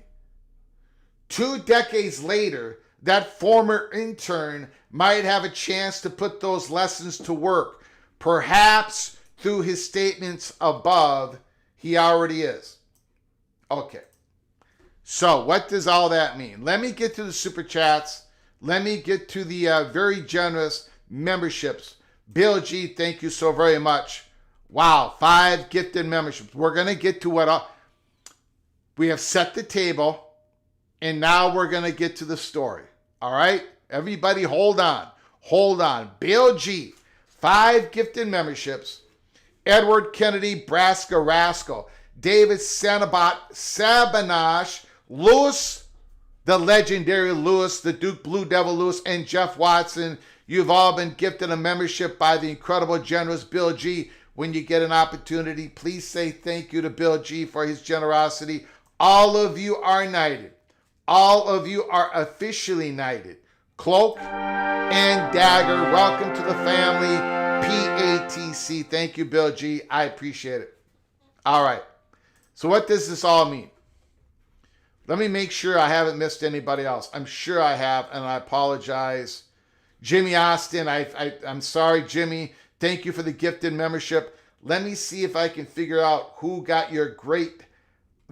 2 decades later, that former intern might have a chance to put those lessons to work, perhaps through his statements above, he already is. Okay. So what does all that mean? Let me get to the super chats. Let me get to the very generous memberships. Bill G, thank you so very much. Wow, 5 gifted memberships. We're going to get to what we have set the table, and now we're going to get to the story. All right? Everybody hold on. Hold on. Bill G, 5 gifted memberships. Edward Kennedy, Braska Rascal. David Sabanash, Lewis, the legendary Lewis, the Duke Blue Devil Lewis, and Jeff Watson. You've all been gifted a membership by the incredible, generous Bill G. When you get an opportunity, please say thank you to Bill G for his generosity. All of you are knighted. All of you are officially knighted. Cloak and Dagger, welcome to the family. PATC, thank you, Bill G. I appreciate it. All right. So what does this all mean? Let me make sure I haven't missed anybody else. I'm sure I have, and I apologize. Jimmy Austin, I'm sorry, Jimmy. Thank you for the gifted membership. Let me see if I can figure out who got your great,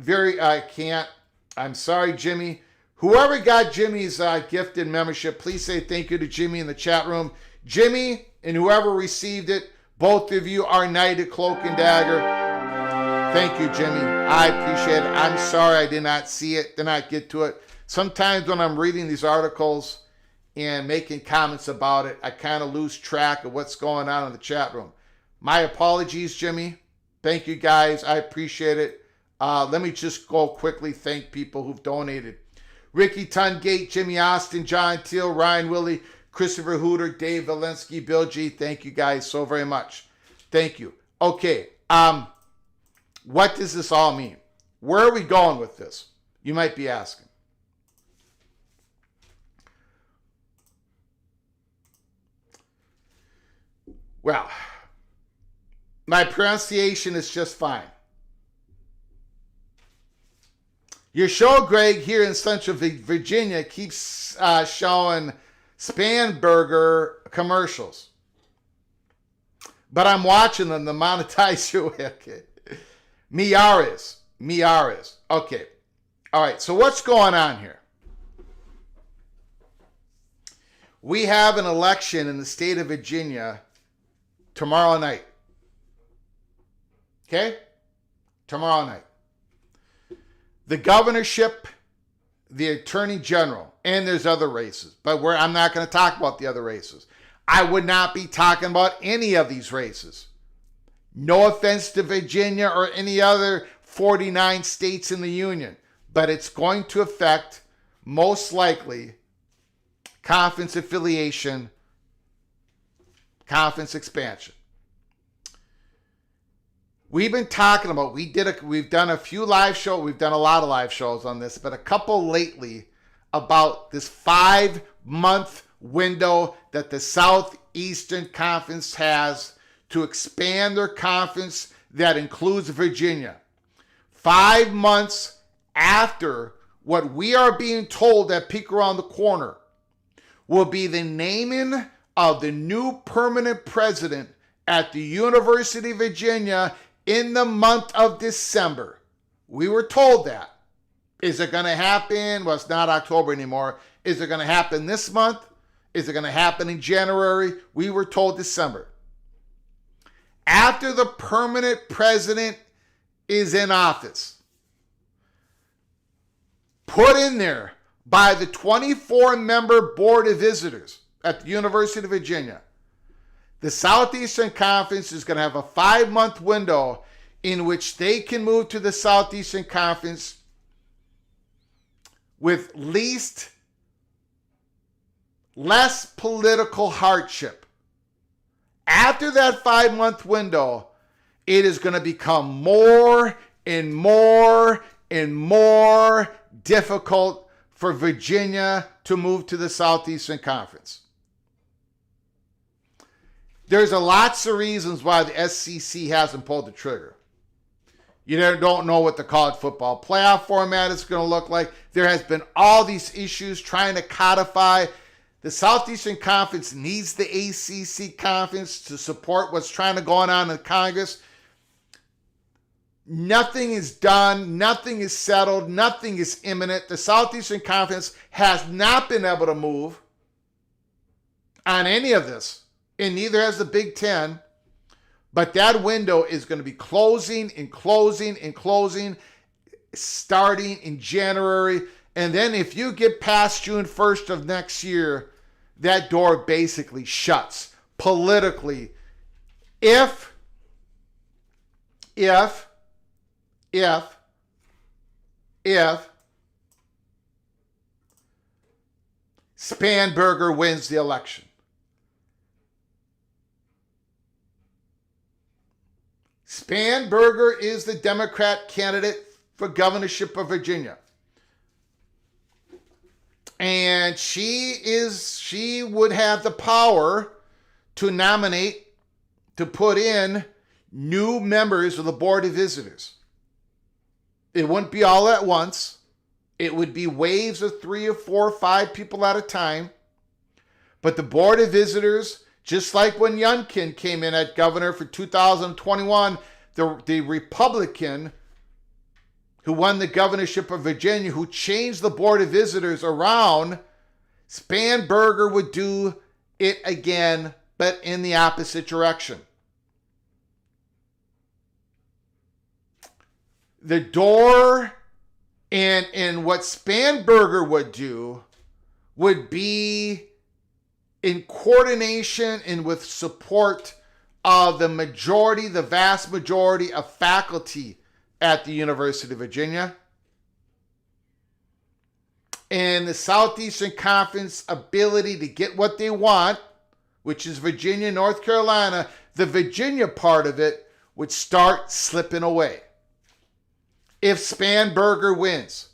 I can't. I'm sorry, Jimmy. Whoever got Jimmy's gifted membership, please say thank you to Jimmy in the chat room. Jimmy and whoever received it, both of you are knighted, Cloak and Dagger. Thank you, Jimmy. I appreciate it. I'm sorry I did not see it, did not get to it. Sometimes when I'm reading these articles and making comments about it, I kind of lose track of what's going on in the chat room. My apologies, Jimmy. Thank you, guys. I appreciate it. Let me just go quickly thank people who've donated. Ricky Tungate, Jimmy Austin, John Teal, Ryan Willie, Christopher Hooter, Dave Valensky, Bill G. Thank you, guys, so very much. Thank you. Okay. What does this all mean? Where are we going with this? You might be asking. Well, my pronunciation is just fine. Your show, Greg, here in Central Virginia keeps showing Spanburger commercials. But I'm watching them to monetize your okay. Miaris. Okay. All right, so what's going on here? We have an election in the state of Virginia tomorrow night. Okay? Tomorrow night. The governorship, the attorney general, and there's other races. But I'm not going to talk about the other races. I would not be talking about any of these races. No offense to Virginia or any other 49 states in the union. But it's going to affect, most likely, conference affiliation, conference expansion. We've been talking about, we've done a few live shows, we've done a lot of live shows on this, but a couple lately about this 5-month window that the Southeastern Conference has to expand their conference that includes Virginia. 5 months after what we are being told that peek around the corner will be the naming of the new permanent president at the University of Virginia in the month of December. We were told that. Is it going to happen? Well, it's not October anymore. Is it going to happen this month? Is it going to happen in January? We were told December. After the permanent president is in office, put in there by the 24-member Board of Visitors at the University of Virginia, the Southeastern Conference is going to have a 5-month window in which they can move to the Southeastern Conference with less political hardship. After that 5-month window, it is going to become more and more and more difficult for Virginia to move to the Southeastern Conference. There's lots of reasons why the SEC hasn't pulled the trigger. You don't know what the college football playoff format is going to look like. There has been all these issues trying to codify The Southeastern Conference needs the ACC Conference to support what's trying to go on in Congress. Nothing is done. Nothing is settled. Nothing is imminent. The Southeastern Conference has not been able to move on any of this, and neither has the Big Ten. But that window is going to be closing and closing and closing, starting in January. And then if you get past June 1st of next year, that door basically shuts politically. If Spanberger wins the election. Spanberger is the Democrat candidate for governorship of Virginia. And she would have the power to nominate, to put in new members of the Board of Visitors. It wouldn't be all at once. It would be waves of 3 or 4 or 5 people at a time. But the Board of Visitors, just like when Youngkin came in as governor for 2021, the Republican who won the governorship of Virginia, who changed the Board of Visitors around, Spanberger would do it again, but in the opposite direction. The door and what Spanberger would do would be in coordination and with support of the vast majority of faculty at the University of Virginia. And the Southeastern Conference ability to get what they want, which is Virginia, North Carolina, the Virginia part of it would start slipping away if Spanberger wins.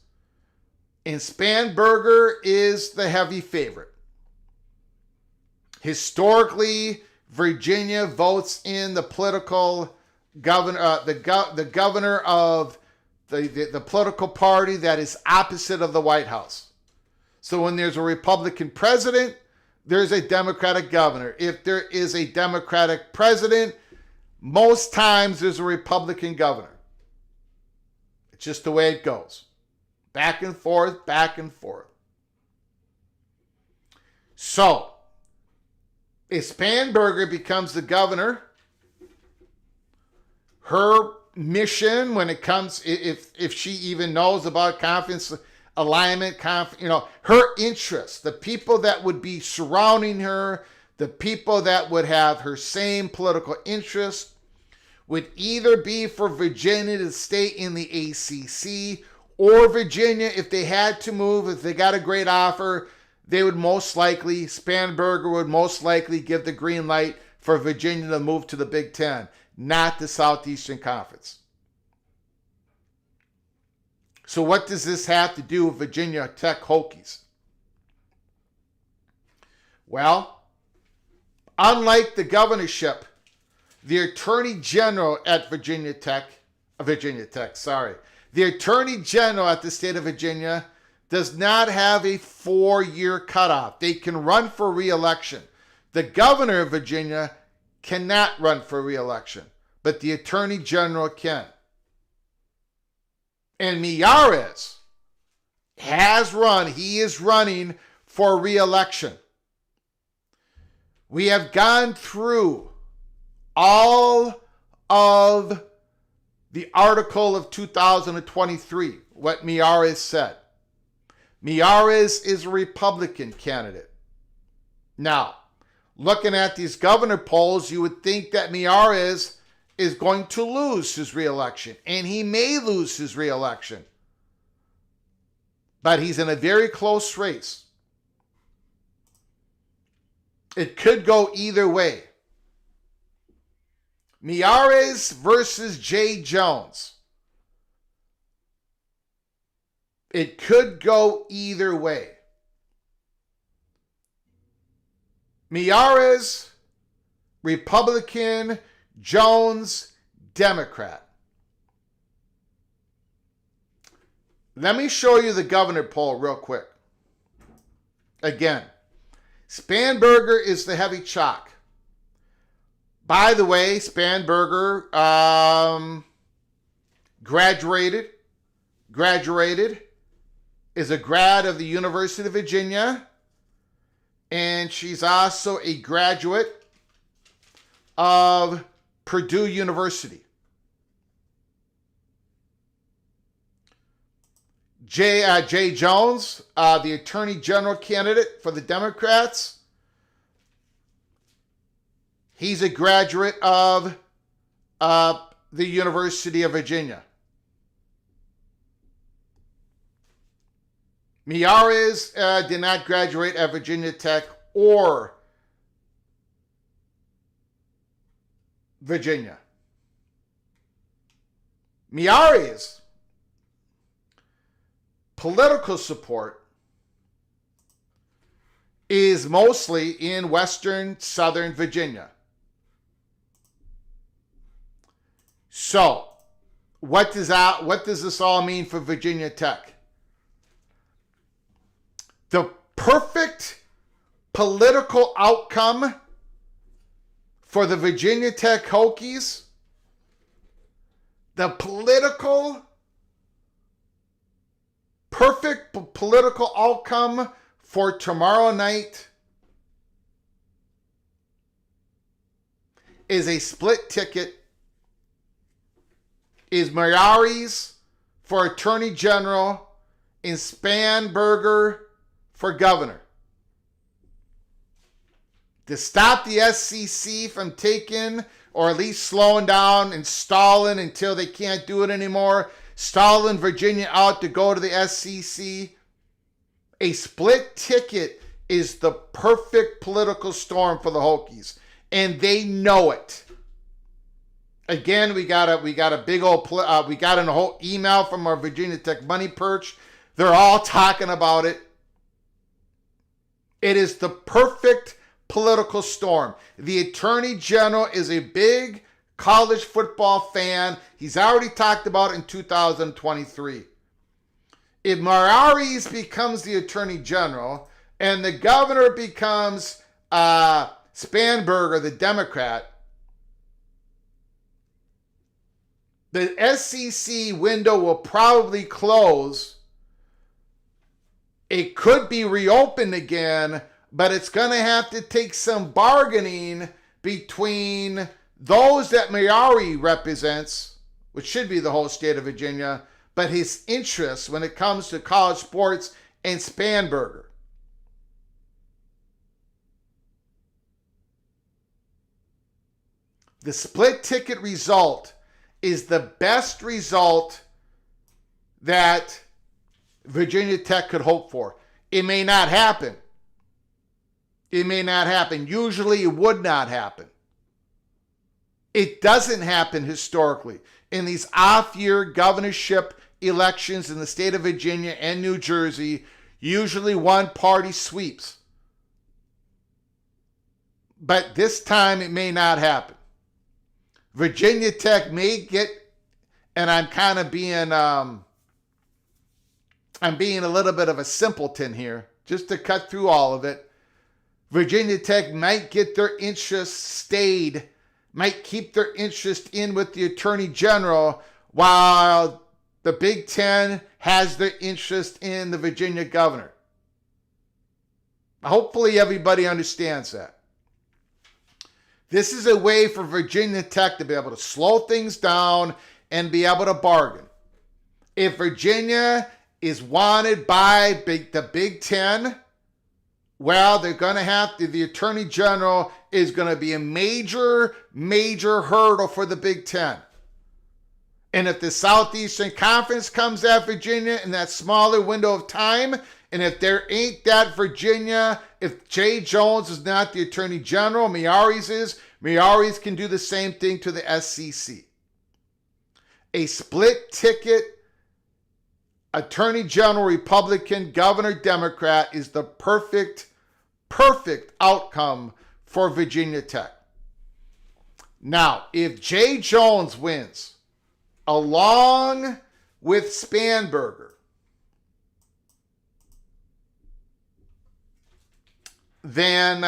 And Spanberger is the heavy favorite. Historically, Virginia votes in the political governor, the governor of the political party that is opposite of the White House. So when there's a Republican president, there's a Democratic governor. If there is a Democratic president, most times there's a Republican governor. It's just the way it goes. Back and forth, back and forth. So, if Spanberger becomes the governor, her mission when it comes, if she even knows about conference alignment, her interests, the people that would be surrounding her, the people that would have her same political interests, would either be for Virginia to stay in the ACC, or Virginia, if they had to move, if they got a great offer, Spanberger would most likely give the green light for Virginia to move to the Big Ten, not the Southeastern Conference. So what does this have to do with Virginia Tech Hokies? Well, unlike the governorship, the Attorney General at the Attorney General at the state of Virginia does not have a 4-year cutoff. They can run for re-election. The governor of Virginia cannot run for re-election, but the Attorney General can. And Miyares has run. He is running for re-election. We have gone through all of the article of 2023, what Miyares said. Miyares is a Republican candidate. Now, looking at these governor polls, you would think that Miyares is going to lose his reelection, and he may lose his reelection. But he's in a very close race. It could go either way. Miyares versus Jay Jones. It could go either way. Miyares, Republican, Jones, Democrat. Let me show you the governor poll real quick. Again, Spanberger is the heavy chalk. By the way, Spanberger graduated, is a grad of the University of Virginia, and she's also a graduate of Purdue University. Jay Jones, the Attorney General candidate for the Democrats, he's a graduate of the University of Virginia. Miyares did not graduate at Virginia Tech or Virginia. Miyares' political support is mostly in western southern Virginia. So, what does this all mean for Virginia Tech? The perfect political outcome for the Virginia Tech Hokies, perfect political outcome for tomorrow night is a split ticket, is Miyares for Attorney General and Spanberger for governor. To stop the SEC from taking, or at least slowing down and stalling until they can't do it anymore, stalling Virginia out to go to the SEC. A split ticket is the perfect political storm for the Hokies, and they know it. Again, we got a big old we got a whole email from our Virginia Tech Money Perch. They're all talking about it. It is the perfect political storm. The Attorney General is a big college football fan. He's already talked about it in 2023. If Miyares becomes the Attorney General and the governor becomes Spanberger, the Democrat, the SEC window will probably close. It could be reopened again, but it's going to have to take some bargaining between those that Miyares represents, which should be the whole state of Virginia, but his interests when it comes to college sports, and Spanberger. The split ticket result is the best result that Virginia Tech could hope for. It may not happen. Usually it would not happen. It doesn't happen historically. In these off-year governorship elections in the state of Virginia and New Jersey, usually one party sweeps. But this time it may not happen. Virginia Tech may get, and I'm kind of being, I'm being a little bit of a simpleton here, just to cut through all of it. Virginia Tech might get their interest stayed, might keep their interest in with the Attorney General, while the Big Ten has their interest in the Virginia governor. Hopefully everybody understands that. This is a way for Virginia Tech to be able to slow things down and be able to bargain. If Virginia is wanted by the Big Ten, well, they're going to have to, the Attorney General is going to be a major, major hurdle for the Big Ten. And if the Southeastern Conference comes at Virginia in that smaller window of time, and if there ain't that Virginia, if Jay Jones is not the Attorney General, Miyares is, Miyares can do the same thing to the SEC. A split ticket Attorney General Republican, Governor Democrat is the perfect outcome for Virginia Tech. Now, if Jay Jones wins, along with Spanberger, then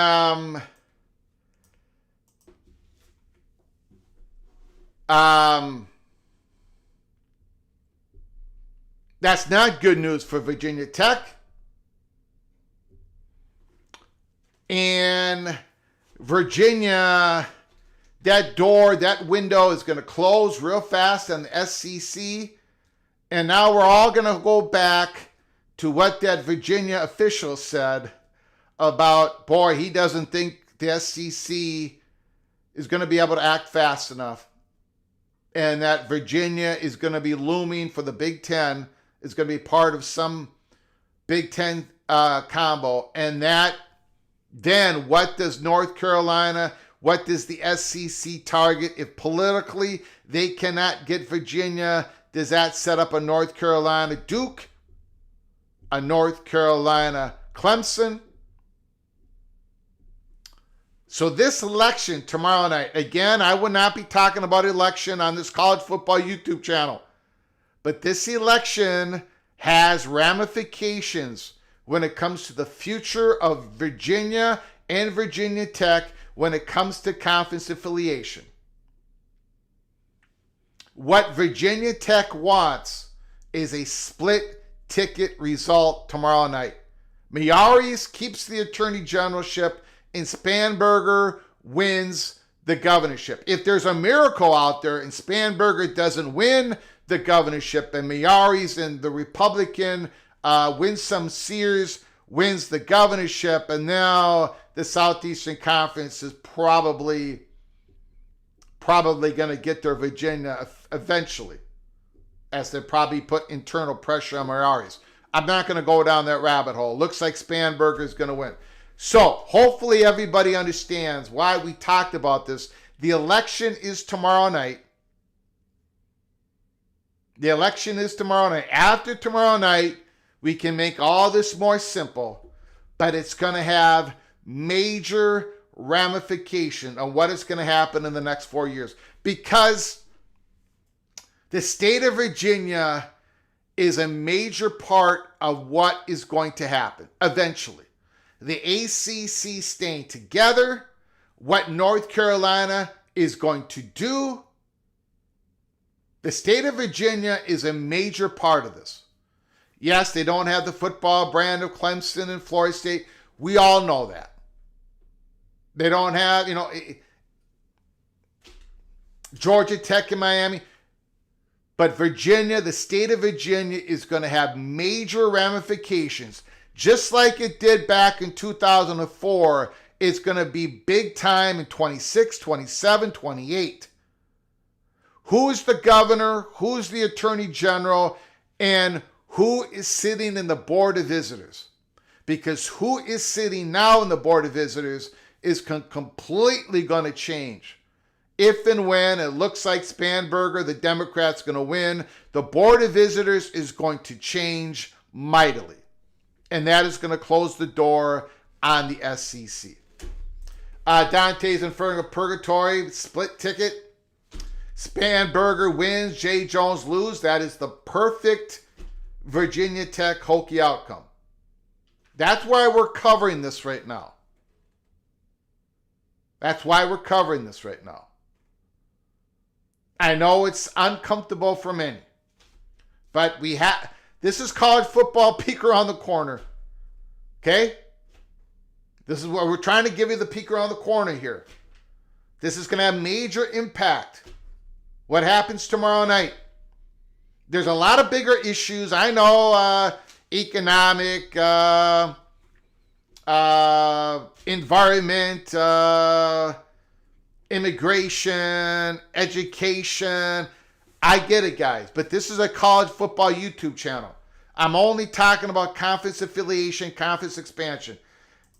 that's not good news for Virginia Tech. And Virginia, that door, that window is going to close real fast on the SEC. And now we're all going to go back to what that Virginia official said about, boy, he doesn't think the SEC is going to be able to act fast enough. And that Virginia is going to be looming for the Big Ten, is going to be part of some Big Ten combo. And that, then what does North Carolina, what does the SEC target? If politically they cannot get Virginia, does that set up a North Carolina Duke, a North Carolina Clemson? So this election tomorrow night, again, I will not be talking about election on this college football YouTube channel, but this election has ramifications when it comes to the future of Virginia and Virginia Tech when it comes to conference affiliation. What Virginia Tech wants is a split ticket result tomorrow night. Miyares keeps the attorney generalship and Spanberger wins the governorship. If there's a miracle out there and Spanberger doesn't win the governorship and Miyares and the Republican Winsome Sears wins the governorship, and now the Southeastern Conference is probably going to get their Virginia eventually, as they probably put internal pressure on Miyares. I'm not going to go down that rabbit hole. Looks like Spanberger is going to win. So hopefully everybody understands why we talked about this. The election is tomorrow night. The election is tomorrow night. After tomorrow night, we can make all this more simple, but it's going to have major ramification on what is going to happen in the next 4 years, because the state of Virginia is a major part of what is going to happen eventually. The ACC staying together, what North Carolina is going to do. The state of Virginia is a major part of this. Yes, they don't have the football brand of Clemson and Florida State. We all know that. They don't have, Georgia Tech and Miami. But Virginia, the state of Virginia, is going to have major ramifications. Just like it did back in 2004, it's going to be big time in 26, 27, 28. Who's the governor? Who's the attorney general? And who is sitting in the board of visitors? Because who is sitting now in the board of visitors is completely going to change. If and when it looks like Spanberger, the Democrat's going to win, the board of visitors is going to change mightily. And that is going to close the door on the SEC. Dante's Inferno Purgatory, split ticket. Spanberger wins, Jay Jones lose. That is the perfect Virginia Tech Hokie outcome. That's why we're covering this right now. That's why we're covering this right now. I know it's uncomfortable for many, but this is college football peek around the corner. Okay? This is what we're trying to give you, the peek around the corner here. This is going to have major impact. What happens tomorrow night? There's a lot of bigger issues. I know economic, environment, immigration, education. I get it, guys, but this is a college football YouTube channel. I'm only talking about conference affiliation, conference expansion.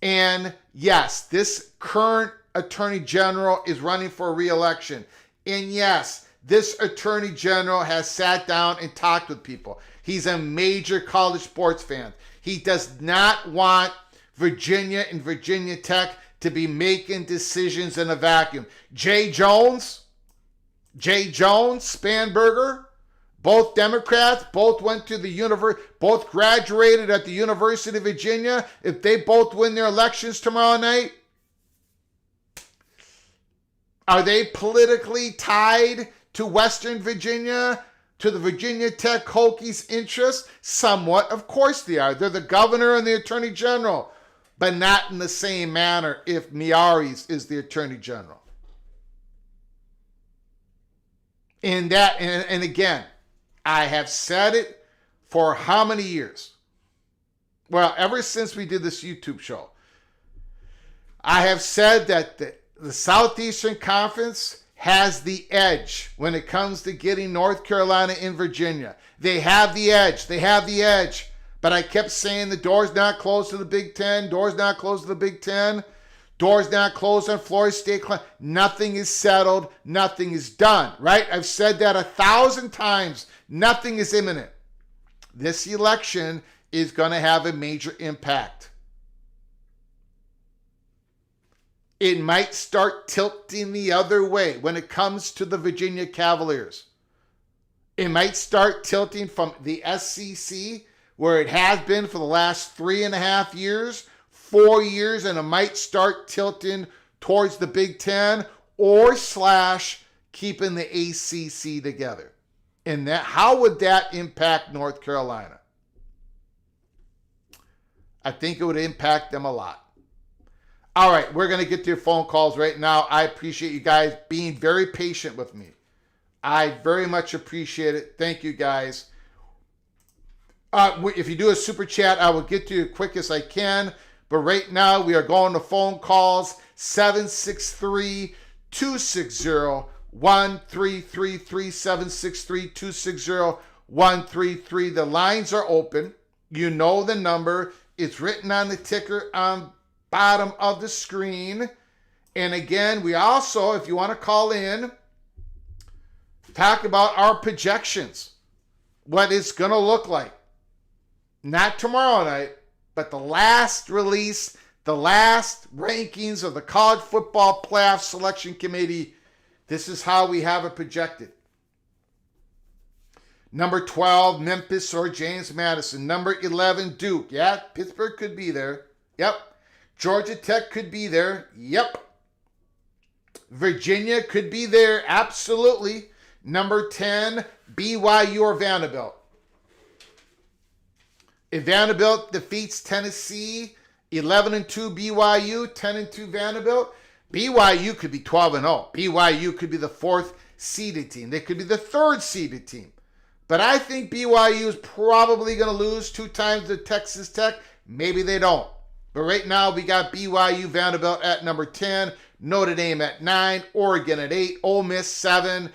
And yes, this current attorney general is running for re-election. And yes, this attorney general has sat down and talked with people. He's a major college sports fan. He does not want Virginia and Virginia Tech to be making decisions in a vacuum. Jay Jones, Spanberger, both Democrats, both went to the both graduated at the University of Virginia. If they both win their elections tomorrow night, are they politically tied to Western Virginia, to the Virginia Tech Hokies' interests? Somewhat, of course they are. They're the governor and the attorney general, but not in the same manner if Miyares is the attorney general. And again, I have said it for how many years? Well, ever since we did this YouTube show, I have said that the Southeastern Conference has the edge when it comes to getting North Carolina and Virginia. They have the edge. They have the edge. But I kept saying the door's not closed to the Big Ten. Door's not closed to the Big Ten. Door's not closed on Florida State. Nothing is settled. Nothing is done, right? I've said that 1,000 times. Nothing is imminent. This election is going to have a major impact. It might start tilting the other way when it comes to the Virginia Cavaliers. It might start tilting from the SEC, where it has been for the last 3.5 years, 4 years, and it might start tilting towards the Big Ten or / keeping the ACC together. And how would that impact North Carolina? I think it would impact them a lot. All right, we're going to get to your phone calls right now. I appreciate you guys being very patient with me. I very much appreciate it. Thank you, guys. If you do a super chat, I will get to you as quick as I can. But right now, we are going to phone calls 763-260-1333, 763-260-1333. The lines are open. You know the number. It's written on the ticker on bottom of the screen. And again, we also, if you want to call in, talk about our projections, what it's going to look like. Not tomorrow night, but the last release, the last rankings of the College Football Playoff Selection Committee. This is how we have it projected. Number 12, Memphis or James Madison. Number 11, Duke. Yeah, Pittsburgh could be there. Yep. Georgia Tech could be there. Yep. Virginia could be there. Absolutely. Number 10, BYU or Vanderbilt. If Vanderbilt defeats Tennessee, 11-2 BYU, 10-2 Vanderbilt, BYU could be 12-0. BYU could be the 4th seeded team. They could be the 3rd seeded team. But I think BYU is probably going to lose 2 times to Texas Tech. Maybe they don't. But right now, we got BYU, Vanderbilt at number 10, Notre Dame at 9, Oregon at 8, Ole Miss 7,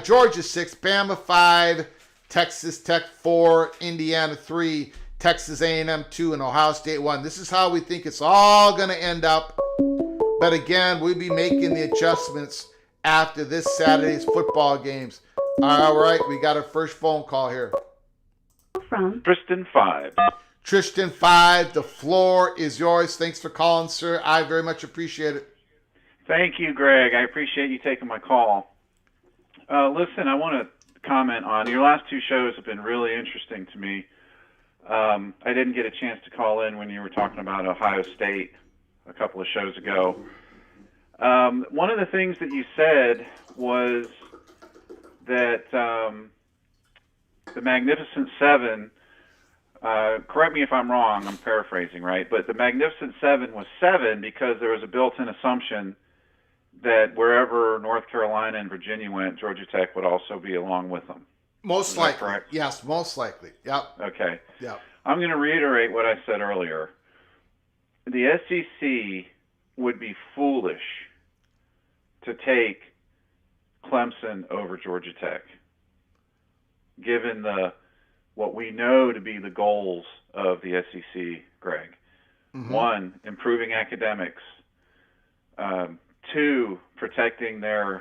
Georgia 6, Bama 5, Texas Tech 4, Indiana 3, Texas A&M 2, and Ohio State 1. This is how we think it's all going to end up. But again, we'll be making the adjustments after this Saturday's football games. All right, we got our first phone call here. From Tristan 5. Tristan 5, the floor is yours. Thanks for calling, sir. I very much appreciate it. Thank you, Greg. I appreciate you taking my call. Listen, I want to comment on your last 2 shows have been really interesting to me. I didn't get a chance to call in when you were talking about Ohio State a couple of shows ago. One of the things that you said was that the Magnificent Seven, correct me if I'm wrong, I'm paraphrasing, right? But the Magnificent Seven was 7 because there was a built-in assumption that wherever North Carolina and Virginia went, Georgia Tech would also be along with them. Most likely. Correct? Yes, most likely. Yep. Okay. Yep. I'm going to reiterate what I said earlier. The SEC would be foolish to take Clemson over Georgia Tech, given what we know to be the goals of the SEC, Greg. Mm-hmm. 1, improving academics. 2, protecting their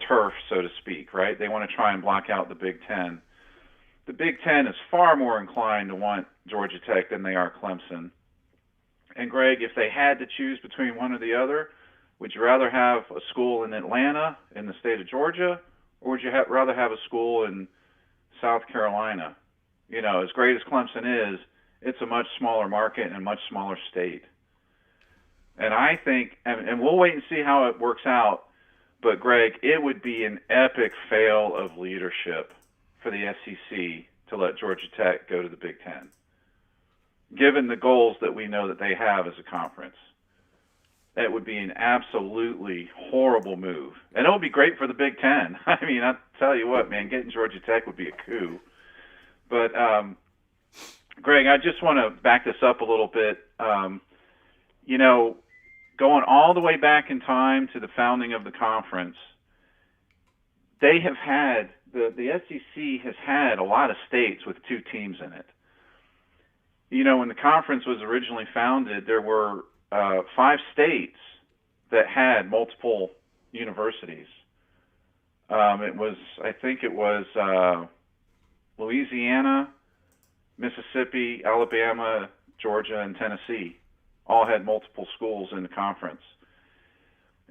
turf, so to speak, right? They want to try and block out the Big Ten. The Big Ten is far more inclined to want Georgia Tech than they are Clemson. And Greg, if they had to choose between one or the other, would you rather have a school in Atlanta in the state of Georgia, or would you rather have a school in South Carolina. As great as Clemson is, it's a much smaller market and a much smaller state. And I think, and we'll wait and see how it works out, but Greg, it would be an epic fail of leadership for the SEC to let Georgia Tech go to the Big Ten, given the goals that we know that they have as a conference. That would be an absolutely horrible move. And it would be great for the Big Ten. I mean, I'll tell you what, man, getting Georgia Tech would be a coup. But, Greg, I just want to back this up a little bit. Going all the way back in time to the founding of the conference, they have had, the SEC has had a lot of states with two teams in it. When the conference was originally founded, there were 5 states that had multiple universities. I think it was Louisiana, Mississippi, Alabama, Georgia, and Tennessee all had multiple schools in the conference.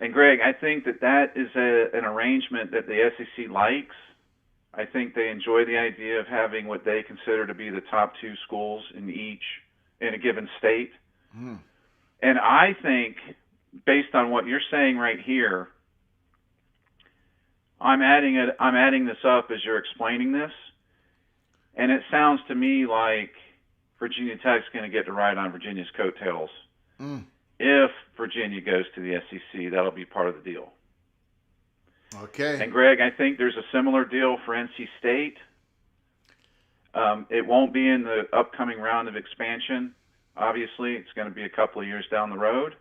And Greg, I think that is an arrangement that the SEC likes. I think they enjoy the idea of having what they consider to be the top 2 schools in a given state. Mm. And I think, based on what you're saying right here, I'm adding this up as you're explaining this, and it sounds to me like Virginia Tech's going to get to ride on Virginia's coattails. Mm. If Virginia goes to the SEC, that'll be part of the deal. Okay. And Greg, I think there's a similar deal for NC State. It won't be in the upcoming round of expansion. Obviously, it's going to be a couple of years down the road.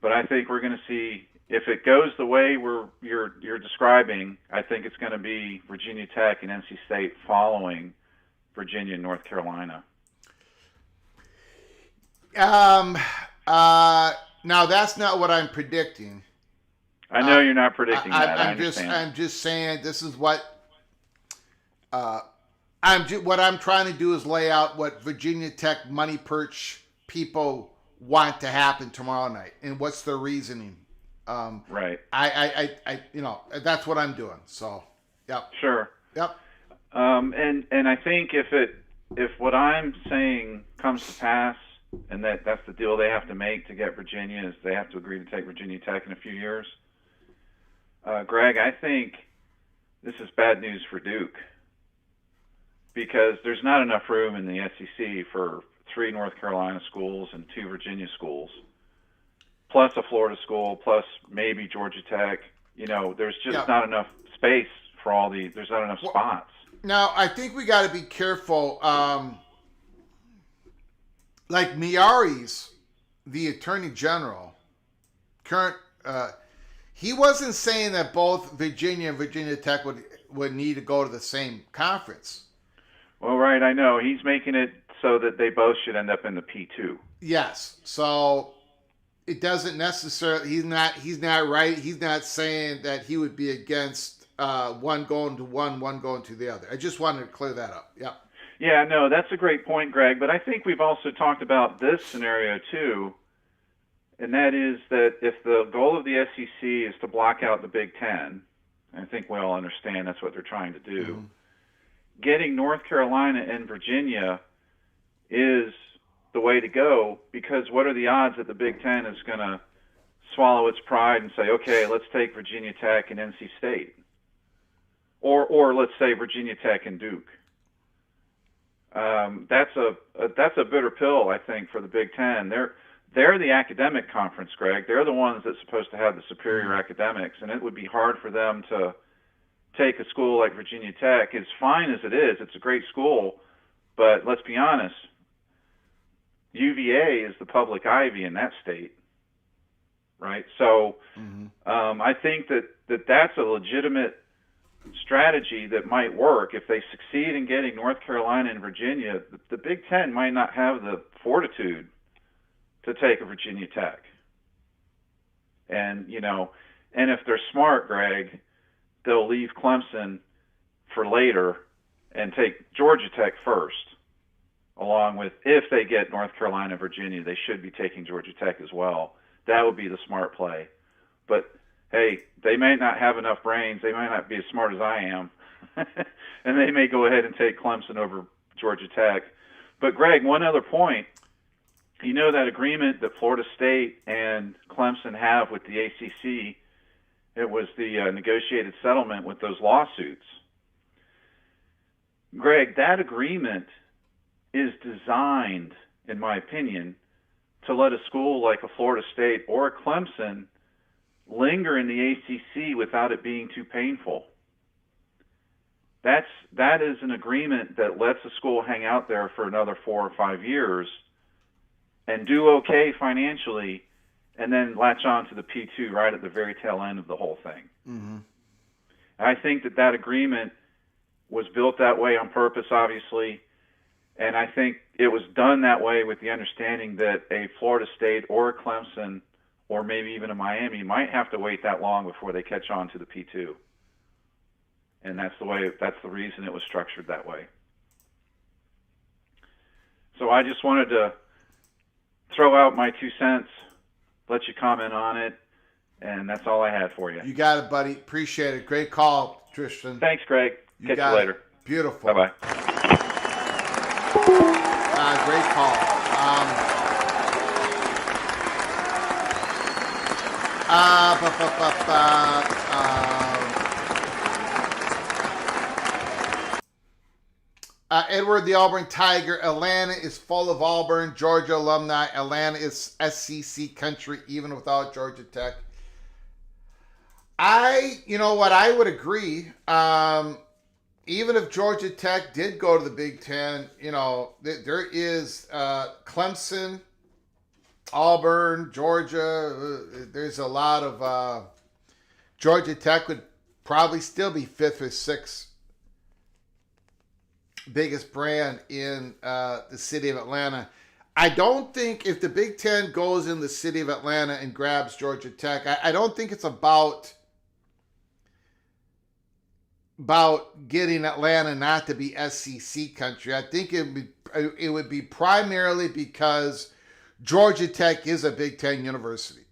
But I think we're going to see, if it goes the way you're describing, I think it's going to be Virginia Tech and NC State following Virginia and North Carolina. Now that's not what I'm predicting. I know you're not predicting that. I understand. I'm just saying this is what what I'm trying to do is lay out what Virginia Tech money perch people want to happen tomorrow night and what's their reasoning. Right. I that's what I'm doing. So, yep. Sure. Yep. And I think if what I'm saying comes to pass, and that's the deal they have to make to get Virginia, is they have to agree to take Virginia Tech in a few years. Greg, I think this is bad news for Duke, because there's not enough room in the SEC for 3 North Carolina schools and 2 Virginia schools, plus a Florida school, plus maybe Georgia Tech. There's just not enough space for there's not enough spots. Now, I think we got to be careful. Like Miari's, the Attorney General, he wasn't saying that both Virginia and Virginia Tech would need to go to the same conference. Well, right, I know. He's making it so that they both should end up in the P2. Yes. So it doesn't necessarily, he's not right. He's not saying that he would be against one going to one going to the other. I just wanted to clear that up. Yeah. Yeah, no, that's a great point, Greg. But I think we've also talked about this scenario too, and that is that if the goal of the SEC is to block out the Big Ten, I think we all understand that's what they're trying to do. Mm-hmm. Getting North Carolina and Virginia is the way to go, because what are the odds that the Big Ten is going to swallow its pride and say, okay, let's take Virginia Tech and NC State, or let's say Virginia Tech and Duke. That's a bitter pill, I think, for the Big Ten. They're the academic conference, Greg. They're the ones that's supposed to have the superior academics, and it would be hard for them to take a school like Virginia Tech. As fine as it is, it's a great school, but let's be honest, UVA is the public ivy in that state, right? So I think that's a legitimate strategy that might work. If they succeed in getting North Carolina and Virginia, the Big Ten might not have the fortitude to take a Virginia Tech. And if they're smart, Greg, they'll leave Clemson for later and take Georgia Tech first, along with, if they get North Carolina and Virginia, they should be taking Georgia Tech as well. That would be the smart play. But hey, they may not have enough brains. They might not be as smart as I am. and they may go ahead and take Clemson over Georgia Tech. But Greg, one other point. You know that agreement that Florida State and Clemson have with the ACC, it was the negotiated settlement with those lawsuits. Greg, that agreement is designed, in my opinion, to let a school like a Florida State or a Clemson linger in the ACC without it being too painful. That is an agreement that lets a school hang out there for another 4 or 5 years and do okay financially, and then latch on to the P2 right at the very tail end of the whole thing. Mm-hmm. I think that agreement was built that way on purpose, obviously, and I think it was done that way with the understanding that a Florida State or a Clemson or maybe even a Miami might have to wait that long before they catch on to the P2. And that's the reason it was structured that way. So I just wanted to throw out my 2 cents, let you comment on it, and that's all I had for you. You got it, buddy. Appreciate it. Great call, Tristan. Thanks, Greg. Catch you later. Beautiful. Bye-bye. Great call. Edward the Auburn Tiger. Atlanta is full of Auburn, Georgia alumni. Atlanta is SEC country, even without Georgia Tech. I would agree. Even if Georgia Tech did go to the Big Ten, there is Clemson, Auburn, Georgia. There's a lot of Georgia Tech would probably still be 5th or 6th biggest brand in the city of Atlanta. I don't think if the Big Ten goes in the city of Atlanta and grabs Georgia Tech, I don't think it's about getting Atlanta not to be SEC country. I think it would be primarily because Georgia Tech is a Big Ten university.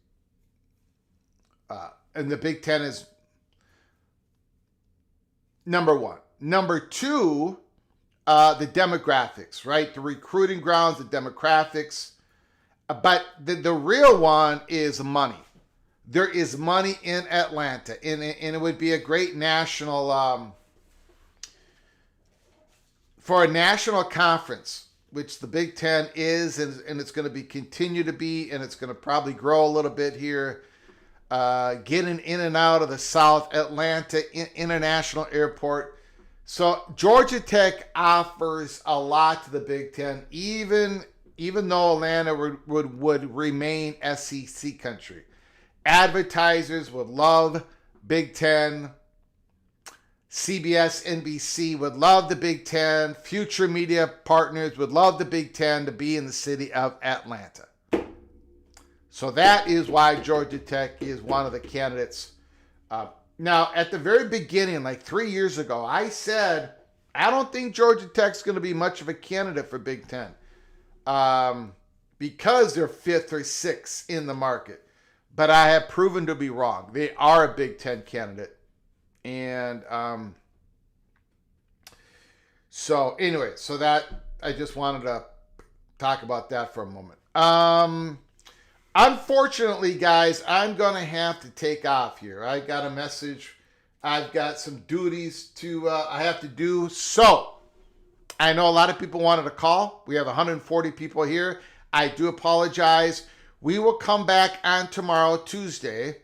And the Big Ten is number one. Number two, the demographics, right? The recruiting grounds, the demographics. But the real one is money. There is money in Atlanta, and it would be a great national, for a national conference, which the Big Ten is, and it's going to continue to be, and it's going to probably grow a little bit here. Getting in and out of the South Atlanta International Airport. So Georgia Tech offers a lot to the Big Ten, even though Atlanta would remain SEC country. Advertisers would love Big Ten. CBS, NBC would love the Big Ten. Future media partners would love the Big Ten to be in the city of Atlanta. So that is why Georgia Tech is one of the candidates. Now, at the very beginning, like 3 years ago, I said, I don't think Georgia Tech's going to be much of a candidate for Big Ten because they're 5th or 6th in the market. But I have proven to be wrong. They are a Big Ten candidate. And so that I just wanted to talk about that for a moment. Unfortunately, guys, I'm going to have to take off here. I got a message. I've got some duties I have to do. So I know a lot of people wanted to call. We have 140 people here. I do apologize. We will come back on tomorrow, Tuesday.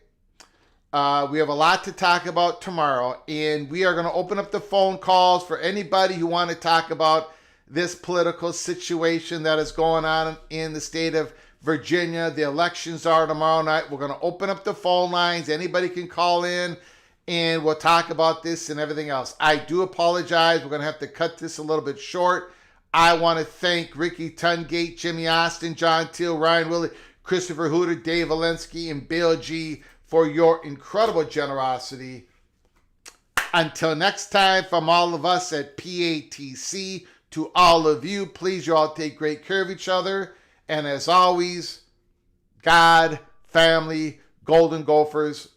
We have a lot to talk about tomorrow, and we are going to open up the phone calls for anybody who want to talk about this political situation that is going on in the state of Virginia. The elections are tomorrow night. We're going to open up the phone lines. Anybody can call in, and we'll talk about this and everything else. I do apologize. We're going to have to cut this a little bit short. I want to thank Ricky Tungate, Jimmy Austin, John Teal, Ryan Willie, Christopher Hooter, Dave Valensky, and Bill G. for your incredible generosity. Until next time, from all of us at PATC to all of you, please you all take great care of each other. And as always, God, family, Golden Gophers.